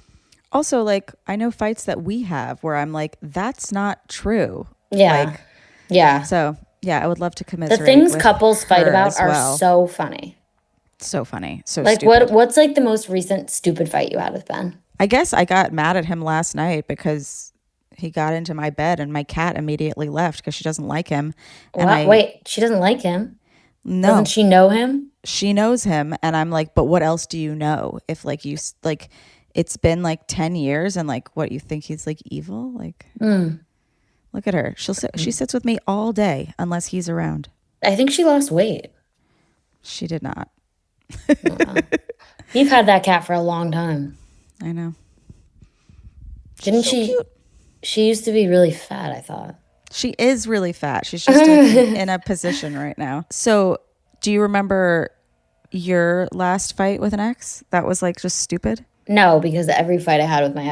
Also, like, I know fights that we have where I'm like, that's not true. Yeah, Like, yeah. so yeah, I would love to The commiserate. things with couples fight her about as are well. so funny. So funny. So Like stupid. what's like the most recent stupid fight you had with Ben? I guess I got mad at him last night because he got into my bed and my cat immediately left because she doesn't like him. And What? Wait, she doesn't like him? no, Doesn't she know him? she knows him. And I'm like, but what else do you know? If like you, like, it's been like 10 years and like, what, you think he's like evil? Like, look at her. She sits with me all day unless he's around. I think she lost weight. She did not. You've had that cat for a long time. I know. Didn't so she? cute. She used to be really fat, I thought. She is really fat. She's just in a position right now. So do you remember your last fight with an ex? That was like just stupid? No, because every fight I had with my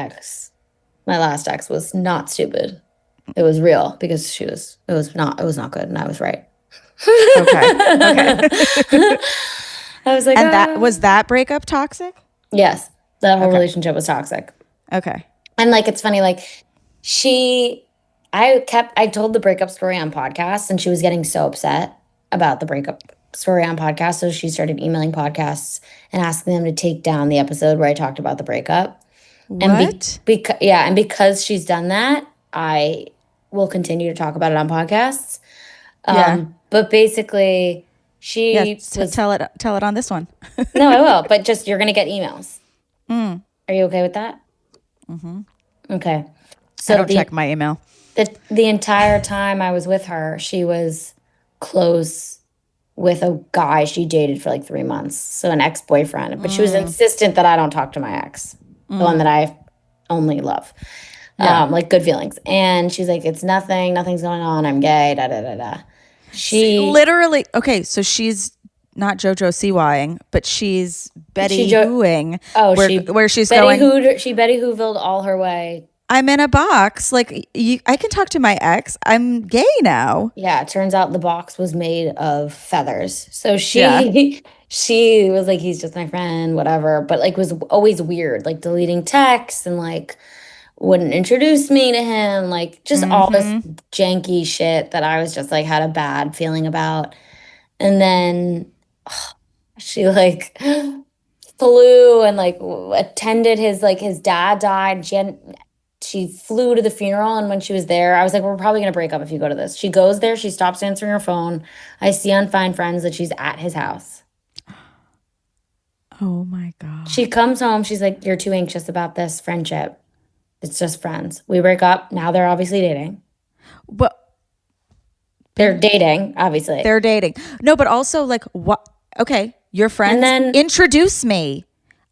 last ex was not stupid. It was real because it was not good, and I was right. Okay. I was like, And that breakup toxic? yes, that whole relationship was toxic. Okay. And like, it's funny, like I told the breakup story on podcasts, and she was getting so upset about the breakup story on podcasts, so she started emailing podcasts and asking them to take down the episode where I talked about the breakup. And What? and because she's done that, I will continue to talk about it on podcasts. Yeah. But basically, Yeah. she was Tell it on this one. no, I will, but just you're gonna get emails. Are you okay with that? Okay. I So don't check my email. the entire time I was with her, she was close with a guy she dated for like 3 months. So an ex-boyfriend. But she was insistent that I don't talk to my ex, the one that I only love. Yeah. Like good feelings. And she's like, it's nothing's going on. I'm gay, da da da da. Literally. Okay, so she's not JoJo Siwaing, but she's Betty Jo- Hooing. Oh, where she's Betty going. She Betty Hoovilled all her way. I'm in a box. Like I can talk to my ex. I'm gay now. Yeah, it turns out the box was made of feathers. So Yeah. she was like, he's just my friend, whatever. But like was always weird, like deleting texts and like wouldn't introduce me to him, like just all this janky shit that I was just like had a bad feeling about. And then she like flew and like attended his dad died. She flew to the funeral, and when she was there, I was like, we're probably gonna break up if you go to this. She goes there, she stops answering her phone. I see on Find Friends that she's at his house. Oh my God. She comes home, she's like, you're too anxious about this friendship. It's just friends. We break up. Now they're obviously dating. But They're dating, obviously. they're dating. No, but also like what? Okay, your friends. then- Introduce me.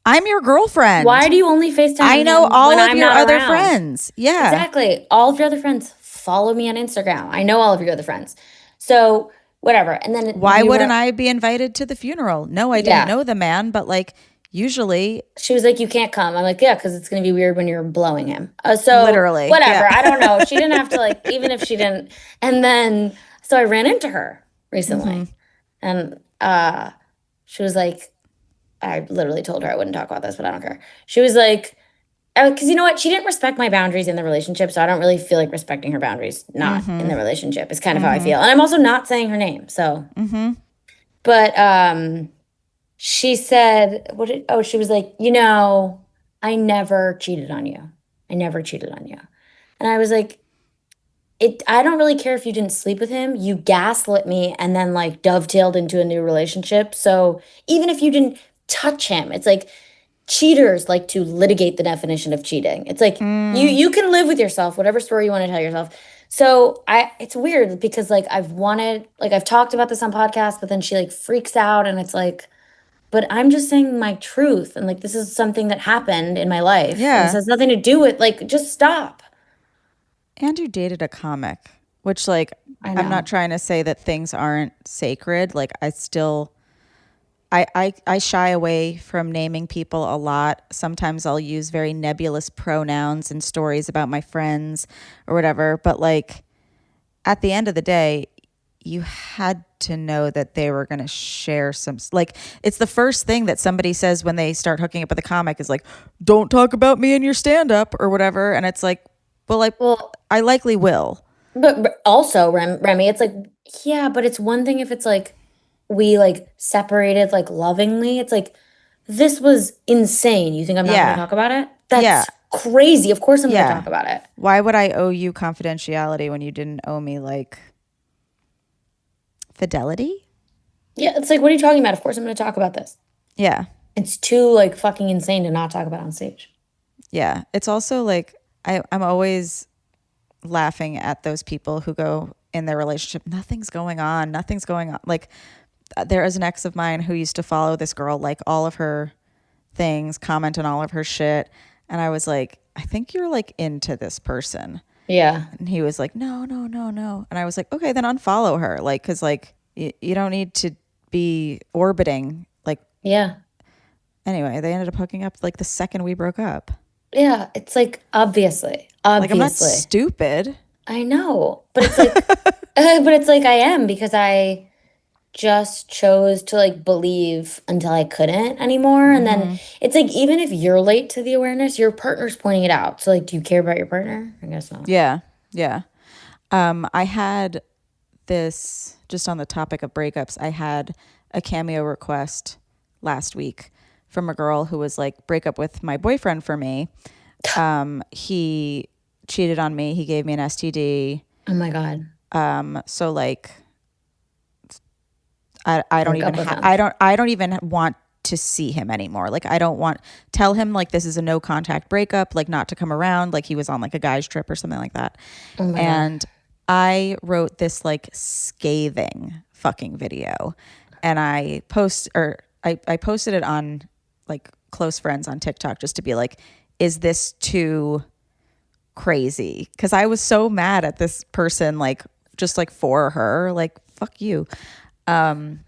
I'm your girlfriend. Why do you only FaceTime I know him all when of I'm your not other around? friends. Yeah. Exactly. All of your other friends follow me on Instagram. I know all of your other friends. So whatever. And then Why wouldn't I be invited to the funeral? No, I didn't Yeah. know the man, but like usually She was like, you can't come. I'm like, yeah, because it's going to be weird when you're blowing him. So Literally, whatever. yeah. I don't know. She didn't have to like, even if she didn't. And then, so I ran into her recently and she was like, I literally told her I wouldn't talk about this, but I don't care. She was like, because you know what? She didn't respect my boundaries in the relationship. So I don't really feel like respecting her boundaries, not in the relationship is kind of how I feel. And I'm also not saying her name. So, but she said, she was like, I never cheated on you. I never cheated on you. And I was like, I don't really care if you didn't sleep with him. You gaslit me and then like dovetailed into a new relationship. So even if you didn't touch him, it's like cheaters like to litigate the definition of cheating. It's like you can live with yourself, whatever story you want to tell yourself. So it's weird because like I've talked about this on podcasts, but then she like freaks out and it's like, but I'm just saying my truth. And like, this is something that happened in my life. Yeah. And this has nothing to do with like, just stop. Andrew dated a comic, which like I know. I'm not trying to say that things aren't sacred. Like I still I shy away from naming people a lot. Sometimes I'll use very nebulous pronouns in stories about my friends or whatever. But like at the end of the day, you had to know that they were going to share some, like, it's the first thing that somebody says when they start hooking up with a comic is like, don't talk about me in your stand-up or whatever. And it's like, well, I likely will. But also, Remy, it's like, yeah, but it's one thing if it's like we like separated like lovingly. It's like, this was insane. You think I'm not going to talk about it? That's crazy. Of course I'm going to talk about it. Why would I owe you confidentiality when you didn't owe me like fidelity? Yeah, it's like, what are you talking about? Of course I'm going to talk about this. Yeah. It's too like fucking insane to not talk about on stage. Yeah. It's also like, I'm always laughing at those people who go in their relationship, nothing's going on. Like there is an ex of mine who used to follow this girl, like all of her things, comment on all of her shit. And I was like, I think you're like into this person. Yeah. And he was like, no. And I was like, okay, then unfollow her. Like, cause like you don't need to be orbiting. Like, yeah. Anyway, they ended up hooking up like the second we broke up. Yeah. It's like, obviously. Like, I'm not stupid. I know, but it's like, I am because I just chose to like believe until I couldn't anymore. And then it's like, even if you're late to the awareness, your partner's pointing it out. So like, do you care about your partner? I guess not. Yeah. I had this, just on the topic of breakups, I had a Cameo request last week from a girl who was like, break up with my boyfriend for me. He cheated on me. He gave me an STD. Oh my God. So like, I don't Break even up with him. I don't even want to see him anymore. Like, I don't want, tell him like this is a no contact breakup, like not to come around, like he was on like a guy's trip or something like that. Oh my And God. I wrote this like scathing fucking video, and I posted it on like close friends on TikTok just to be like, is this too crazy? Because I was so mad at this person, like just like for her, like fuck you. And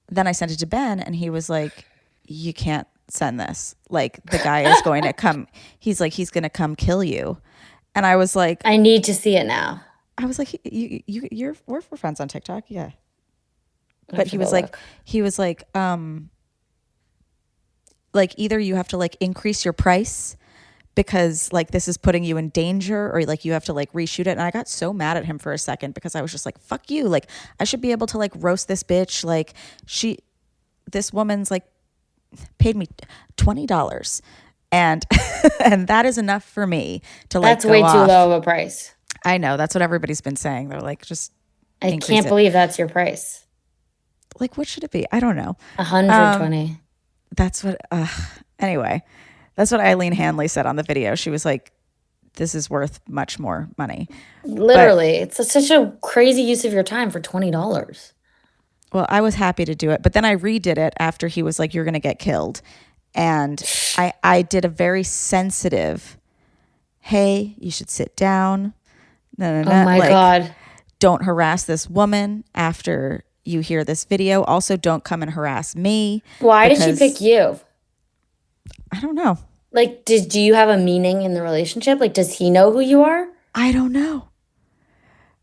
then I sent it to Ben, and he was like, you can't send this. Like, the guy is going to come. He's like, he's going to come kill you. And I was like, I need to see it now. we're friends on TikTok. Yeah. I But have he to was go like, look. like either you have to like increase your price because like this is putting you in danger, or like you have to like reshoot it. And I got so mad at him for a second because I was just like, fuck you. Like, I should be able to like roast this bitch. Like, this woman's like paid me $20, and and that is enough for me to like That's go way too off. low of a price. I know, that's what everybody's been saying. They're like, just I increase can't it. believe that's your price. Like, what should it be? I don't know. 120. That's what, anyway, that's what Eileen Hanley said on the video. She was like, this is worth much more money. Literally, it's such a crazy use of your time for $20. Well, I was happy to do it, but then I redid it after he was like, you're going to get killed. And I did a very sensitive, hey, you should sit down. No, Oh my God. Don't harass this woman after you hear this video. Also, don't come and harass me. Why did she because- pick you? I don't know. Like, do you have a meaning in the relationship? Like, does he know who you are? I don't know.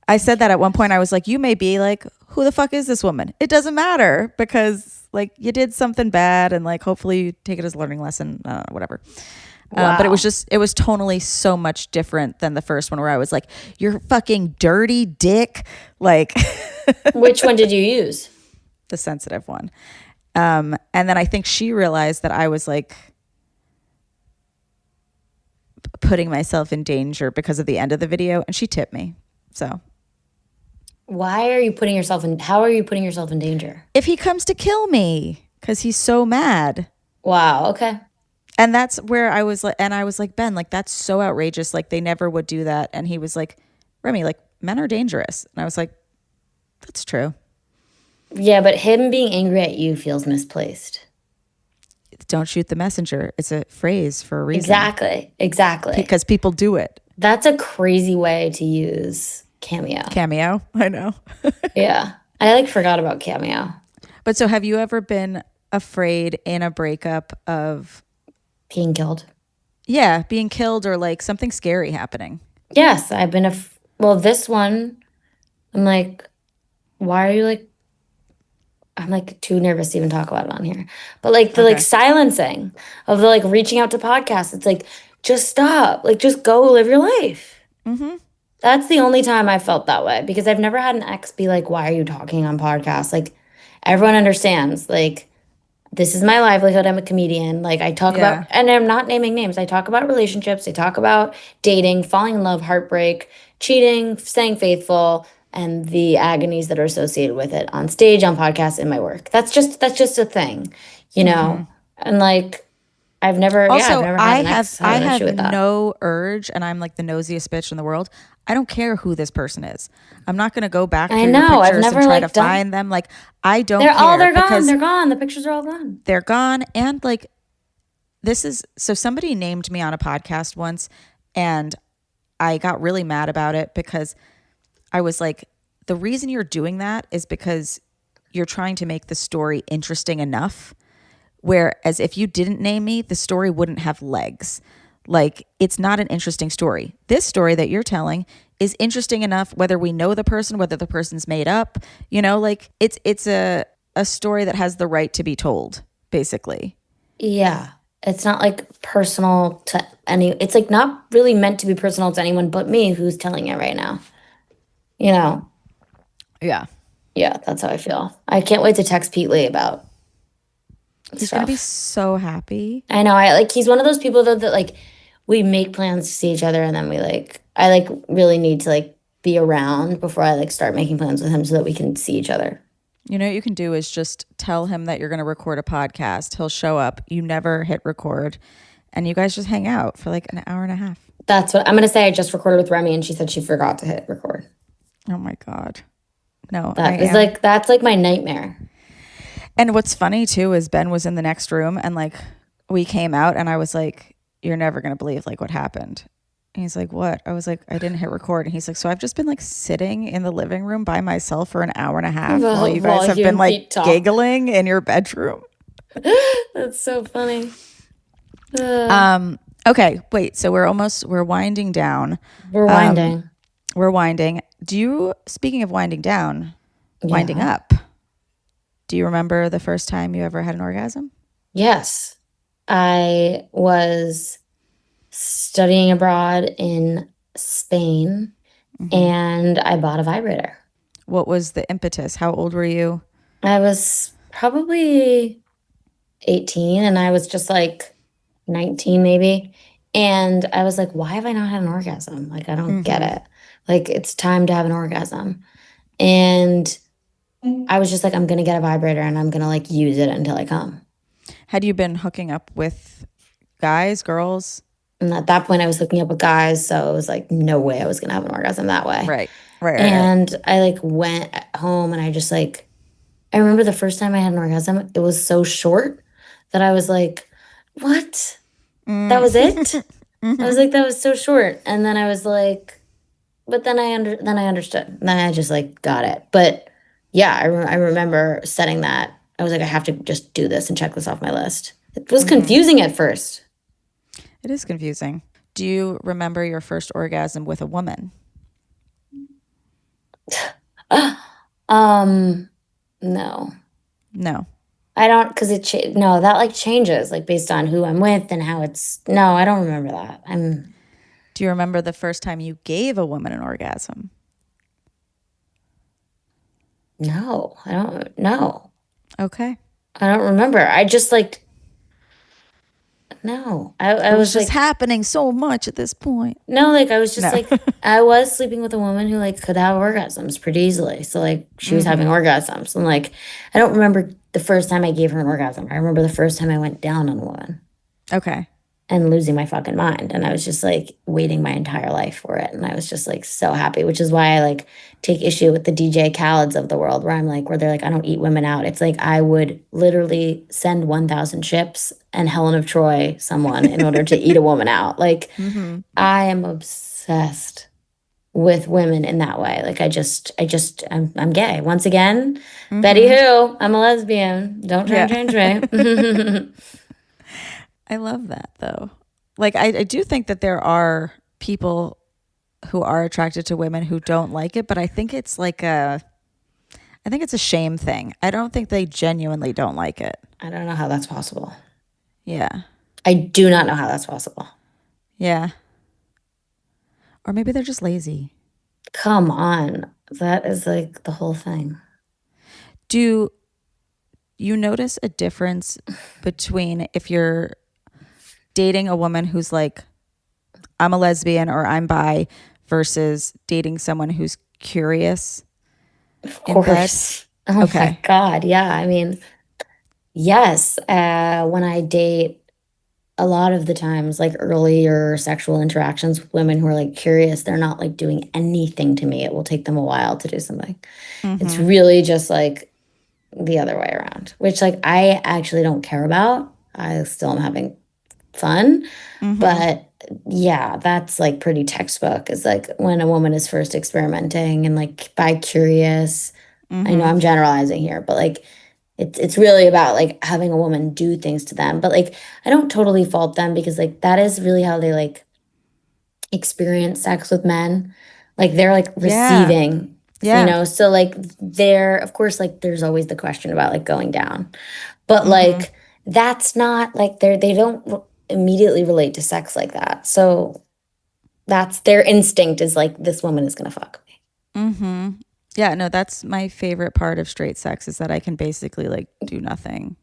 I said that at one point. I was like, you may be like, who the fuck is this woman? It doesn't matter, because like you did something bad, and like hopefully you take it as a learning lesson, whatever. But it was tonally so much different than the first one, where I was like, you're fucking dirty dick. Like, Which one did you use? the sensitive one. And then I think she realized that I was like putting myself in danger because of the end of the video, and she tipped me. So Why are you putting yourself in? How are you putting yourself in danger? if he comes to kill me, because he's so mad. Wow. Okay. And that's where I was like, Ben, like, that's so outrageous. Like, they never would do that. And he was like, Remy, like, men are dangerous. And I was like, that's true. Yeah, but him being angry at you feels misplaced. Don't shoot the messenger. It's a phrase for a reason. Exactly. Because people do it. That's a crazy way to use Cameo. Cameo. I know. Yeah. I like forgot about Cameo. But so have you ever been afraid in a breakup of, Being killed. yeah, being killed or like something scary happening? Yes, I've been well, this one, I'm like, why are you like, I'm like too nervous to even talk about it on here. But like the like silencing of the like reaching out to podcasts, it's like, just stop. Like, just go live your life. Mm-hmm. That's the only time I felt that way, because I've never had an ex be like, why are you talking on podcasts? Like, everyone understands, like, this is my livelihood. I'm a comedian. Like, I talk about, and I'm not naming names. I talk about relationships. I talk about dating, falling in love, heartbreak, cheating, staying faithful, and the agonies that are associated with it on stage, on podcasts, in my work. That's just a thing, you know? And like, I've never had an ex have an issue with that. No urge, and I'm like the nosiest bitch in the world. I don't care who this person is. I'm not going to go back through your pictures and try to find them. Like, I don't care. They're gone. They're gone. The pictures are all gone. They're gone. And like, so somebody named me on a podcast once, and I got really mad about it because I was like, the reason you're doing that is because you're trying to make the story interesting enough. Whereas if you didn't name me, the story wouldn't have legs. Like, it's not an interesting story. This story that you're telling is interesting enough, whether we know the person, whether the person's made up, you know, like it's a story that has the right to be told, basically. Yeah. It's not like personal to it's like not really meant to be personal to anyone but me who's telling it right now. you know. Yeah. Yeah, that's how I feel. I can't wait to text Pete Lee about He's going to be stuff. so happy. I know. I like he's one of those people though that like we make plans to see each other and then we like I like really need to like be around before I like start making plans with him so that we can see each other. You know what you can do is just tell him that you're going to record a podcast. He'll show up. You never hit record. And you guys just hang out for like an hour and a half. That's what I'm gonna say. I just recorded with Remy and she said she forgot to hit record. Oh my God. No, I That is am. like that's like my nightmare. And what's funny too is Ben was in the next room and like we came out and I was like, you're never going to believe like what happened. And he's like, what? I was like, I didn't hit record. And he's like, so I've just been like sitting in the living room by myself for an hour and a half while you guys have been and like Pete talk. giggling in your bedroom. That's so funny. Okay, wait. So we're winding down. We're winding. We're winding. Speaking of winding down, winding Yeah. up, do you remember the first time you ever had an orgasm? Yes. I was studying abroad in Spain and I bought a vibrator. What was the impetus? How old were you? I was probably 18 and I was just like 19 maybe. And I was like, why have I not had an orgasm? Like, I don't get it. Like, it's time to have an orgasm. And I was just like, I'm going to get a vibrator and I'm going to like use it until I come. Had you been hooking up with guys, girls? And at that point, I was hooking up with guys. So it was like, no way I was going to have an orgasm that way. Right. And I like went home and I just like, I remember the first time I had an orgasm, it was so short that I was like, what? That was it? I was like, that was so short. And then I was like, but then I understood. And then I just like got it. But yeah, I remember setting that. I was like, I have to just do this and check this off my list. It was confusing at first. It is confusing. Do you remember your first orgasm with a woman? No. No. I don't, because no, that like changes like based on who I'm with and how it's, no, I don't remember that. Do you remember the first time you gave a woman an orgasm? No, I don't know. Okay. I don't remember. I just like, no, I It was was just like, happening so much at this point. no, like I was just No. like, I was sleeping with a woman who like could have orgasms pretty easily. So like she was having orgasms. And like, I don't remember the first time I gave her an orgasm. I remember the first time I went down on a woman Okay. and losing my fucking mind. And I was just like waiting my entire life for it. And I was just like so happy, which is why I like take issue with the DJ Khaled's of the world where I'm like, where they're like, I don't eat women out. It's like I would literally send 1,000 ships and Helen of Troy someone in order to eat a woman out. Like I am obsessed with women in that way. Like I'm gay. Once again, Betty Who, I'm a lesbian. Don't try and change me. I love that though. Like I do think that there are people who are attracted to women who don't like it, but I think it's a shame thing. I don't think they genuinely don't like it. I don't know how that's possible. Yeah. I do not know how that's possible. Yeah. Or maybe they're just lazy. Come on. That is like the whole thing. Do you notice a difference between if you're dating a woman who's like, I'm a lesbian or I'm bi versus dating someone who's curious? Of course. Oh Okay. my God. Yeah. I mean, yes. When I date, a lot of the times, like earlier sexual interactions with women who are like curious, they're not like doing anything to me. It will take them a while to do something. It's really just like the other way around, which like I actually don't care about. I still am having fun. But yeah, that's like pretty textbook. Is like when a woman is first experimenting and like bi curious. I know I'm generalizing here, but like it's really about like having a woman do things to them. But like I don't totally fault them because like that is really how they like experience sex with men. Like they're like receiving. Yeah. You know, so like there, of course, like there's always the question about like going down. But like that's not like they don't immediately relate to sex like that. So that's their instinct is like this woman is gonna fuck me. Yeah, no, that's my favorite part of straight sex is that I can basically like do nothing.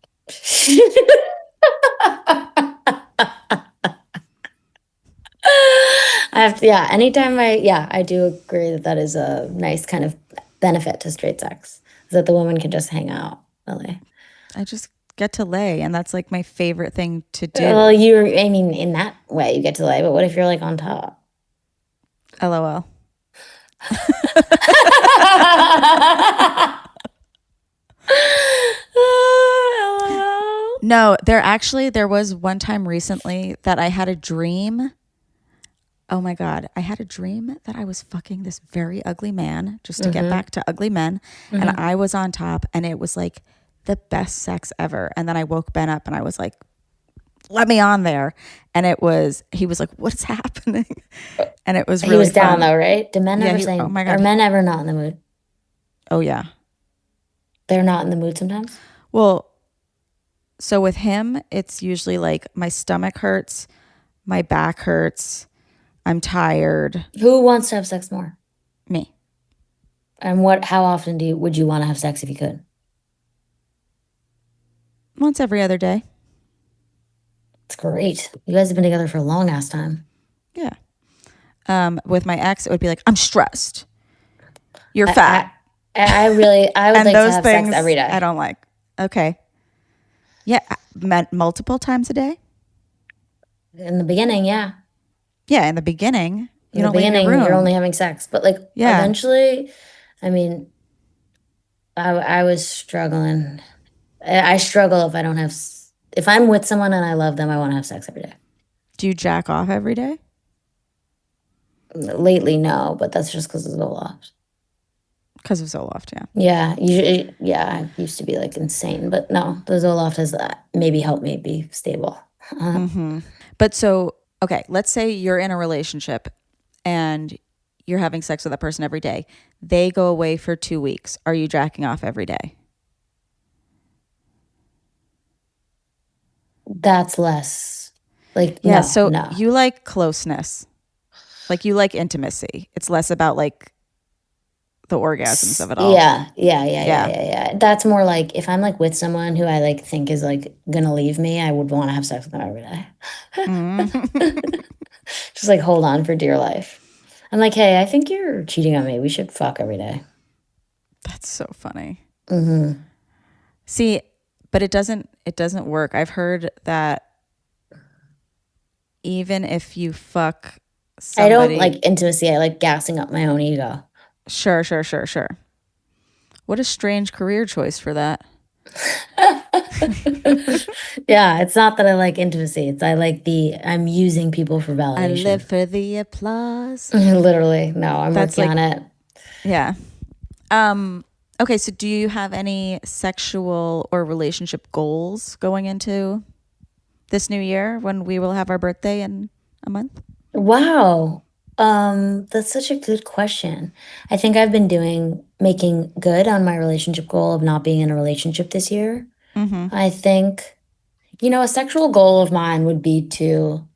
Anytime I do agree that that is a nice kind of benefit to straight sex, is that the woman can just hang out, really. I just get to lay, and that's like my favorite thing to do. Well, I mean, in that way you get to lay, but what if you're like on top? LOL. No, there was one time recently that I had a dream. Oh my God. I had a dream that I was fucking this very ugly man, just to get back to ugly men. And I was on top, and it was like the best sex ever. And then I woke Ben up and I was like, let me on there. And he was like, what's happening? And it was really He was down fun. though, right? Do men ever oh my God. are men ever not in the mood? Oh yeah. They're not in the mood sometimes? Well, so with him, it's usually like my stomach hurts, my back hurts, I'm tired. Who wants to have sex more? Me. And how often would you want to have sex if you could? Once every other day. It's great. You guys have been together for a long ass time. Yeah. With my ex, it would be like, I'm stressed. You're fat. I would and like those to have things sex every day. I don't like. Okay. Yeah. Multiple times a day? In the beginning, yeah. Yeah, in the beginning. In the beginning, you're only having sex. But like eventually, I mean, I was struggling. I struggle if I don't have, if I'm with someone and I love them, I want to have sex every day. Do you jack off every day? Lately, no, but that's just because of Zoloft. Because of Zoloft, yeah. I used to be like insane, but no, the Zoloft has maybe helped me be stable. But so, okay, let's say you're in a relationship and you're having sex with that person every day. They go away for 2 weeks. Are you jacking off every day? That's less. Like, yeah, no. You like closeness. Like you like intimacy. It's less about like the orgasms of it all. Yeah. That's more like if I'm like with someone who I like think is like gonna leave me, I would want to have sex with them every day. Just like hold on for dear life. I'm like, hey, I think you're cheating on me. We should fuck every day. That's so funny. See, but it doesn't work. I've heard that even if you fuck somebody, I don't like intimacy. I like gassing up my own ego. Sure. What a strange career choice for that. Yeah, it's not that I like intimacy. It's I'm using people for validation. I live for the applause. Literally. No, I'm working on it. Yeah. Okay, so do you have any sexual or relationship goals going into this new year when we will have our birthday in a month? Wow. That's such a good question. I think I've been making good on my relationship goal of not being in a relationship this year. I think, a sexual goal of mine would be to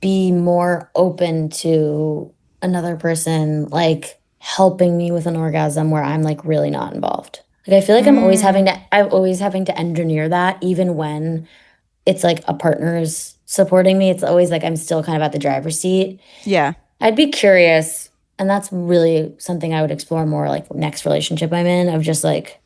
be more open to another person, like helping me with an orgasm where I'm like really not involved. Like I feel like I'm always having to engineer that even when it's like a partner's supporting me. It's always like I'm still kind of at the driver's seat. Yeah. I'd be curious, and that's really something I would explore more like next relationship I'm in, of just like,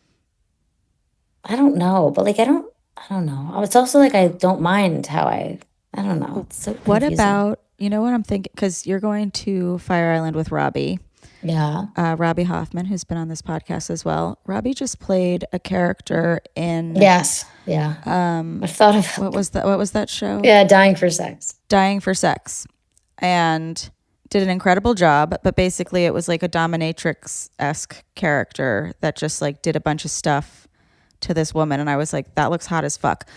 I don't know, but like I don't know. It's also like I don't mind how I don't know. It's so confusing. What about, what I'm thinking, because you're going to Fire Island with Robbie. Yeah. Robbie Hoffman, who's been on this podcast as well. Robbie just played a character in Yes. Yeah. I thought of what was that show? Yeah, Dying for Sex. Dying for Sex. And did an incredible job, but basically it was like a dominatrix-esque character that just like did a bunch of stuff to this woman, and I was like, that looks hot as fuck.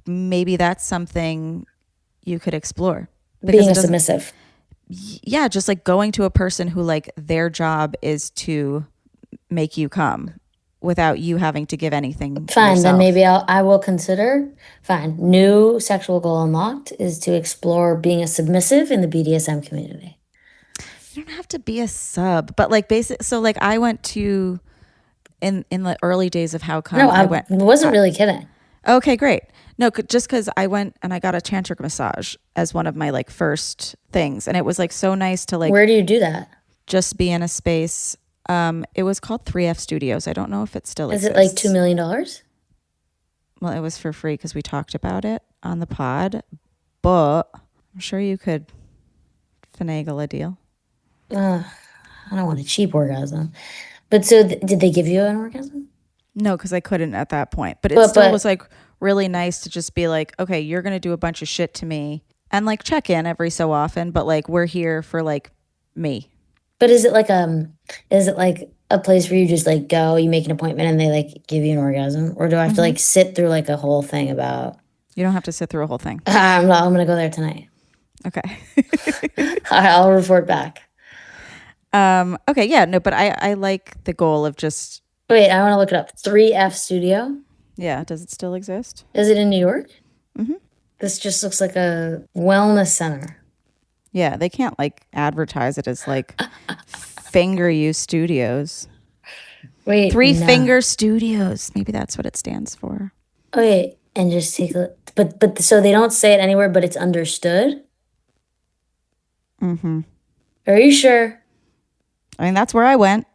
Maybe that's something you could explore. Being a submissive. Yeah, just like going to a person who like their job is to make you come without you having to give anything. Fine, yourself. Then maybe I will consider. Fine, new sexual goal unlocked is to explore being a submissive in the BDSM community. You don't have to be a sub, but like basic. So like I went to in the early days of How Come No, I went. wasn't really kidding. Okay, great. No, just because I went and I got a tantric massage as one of my like first things, and it was like so nice to like Where do you do that? just be in a space. It was called 3F Studios. I don't know if it still Is exists. it like $2 million? Well, it was for free because we talked about it on the pod, but I'm sure you could finagle a deal. I don't want a cheap orgasm. But so did they give you an orgasm? No, because I couldn't at that point. But it But- still but- was like really nice to just be like, okay, you're going to do a bunch of shit to me and like check in every so often. But like, we're here for like me. But is it like a place where you just like go, you make an appointment and they like give you an orgasm? Or do I have to like sit through like a whole thing about You don't have to sit through a whole thing. I'm gonna go there tonight. Okay. I'll report back. Okay. Yeah. No, but I like the goal of just, Wait, I want to look it up. 3F Studio. yeah. Does it still exist? Is it in New York? This just looks like a wellness center. Yeah. They can't like advertise it as like Finger You Studios. Wait, Three no. Finger Studios. Maybe that's what it stands for. Wait, and just take a but so they don't say it anywhere, but it's understood. Are you sure? I mean, that's where I went.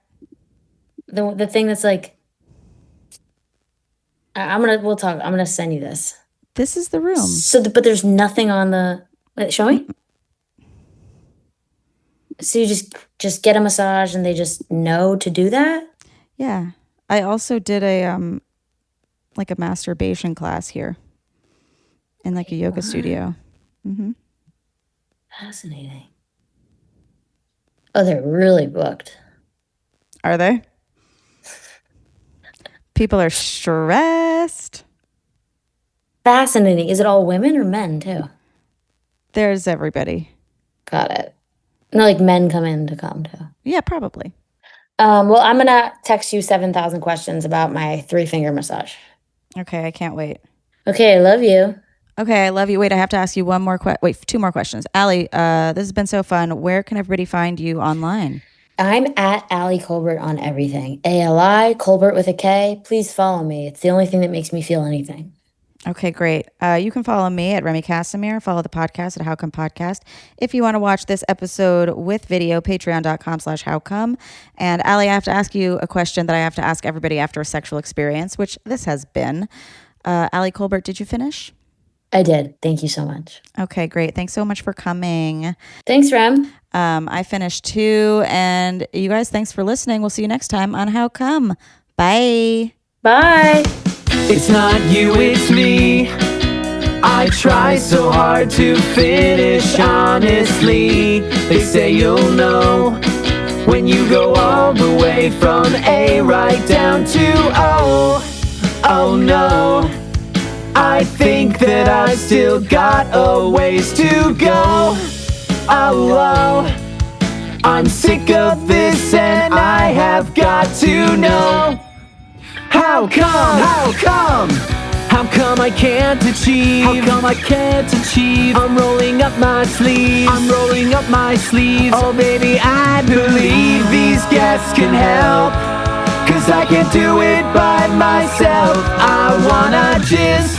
The thing that's like, we'll talk. I'm gonna send you this. This is the room. So, but there's nothing on the. Wait, show me. So you just get a massage and they just know to do that. Yeah. I also did a like a masturbation class here in like a yoga studio. Fascinating. Oh, they're really booked. Are they? People are stressed. Fascinating. Is it all women or men too? There's everybody. Got it. No, like men come in to come too. Yeah, probably. Well, I'm gonna text you 7,000 questions about my 3-finger massage. Okay, I can't wait. Okay, I love you. Okay, I love you. Wait, I have to ask you one more two more questions. Allie, this has been so fun. Where can everybody find you online? I'm at Allie Kolbert on everything. ALI, Kolbert with a K. Please follow me. It's the only thing that makes me feel anything. Okay, great. You can follow me at Remy Casimir. Follow the podcast at How Come Podcast. If you want to watch this episode with video, patreon.com/howcome. And Allie, I have to ask you a question that I have to ask everybody after a sexual experience, which this has been. Allie Kolbert, did you finish? I did. Thank you so much. Okay, great. Thanks so much for coming. Thanks, Rem. I finished too. And you guys, thanks for listening. We'll see you next time on How Come. Bye. Bye. It's not you, it's me. I try so hard to finish honestly. They say you'll know when you go all the way from A right down to O. Oh no, I think that I still got a ways to go. Oh, I'm sick of this and I have got to know. How come? How come? How come I can't achieve? How come I can't achieve? I'm rolling up my sleeves. I'm rolling up my sleeves. Oh baby, I believe these guests can help. 'Cause I can't do it by myself. I wanna jizz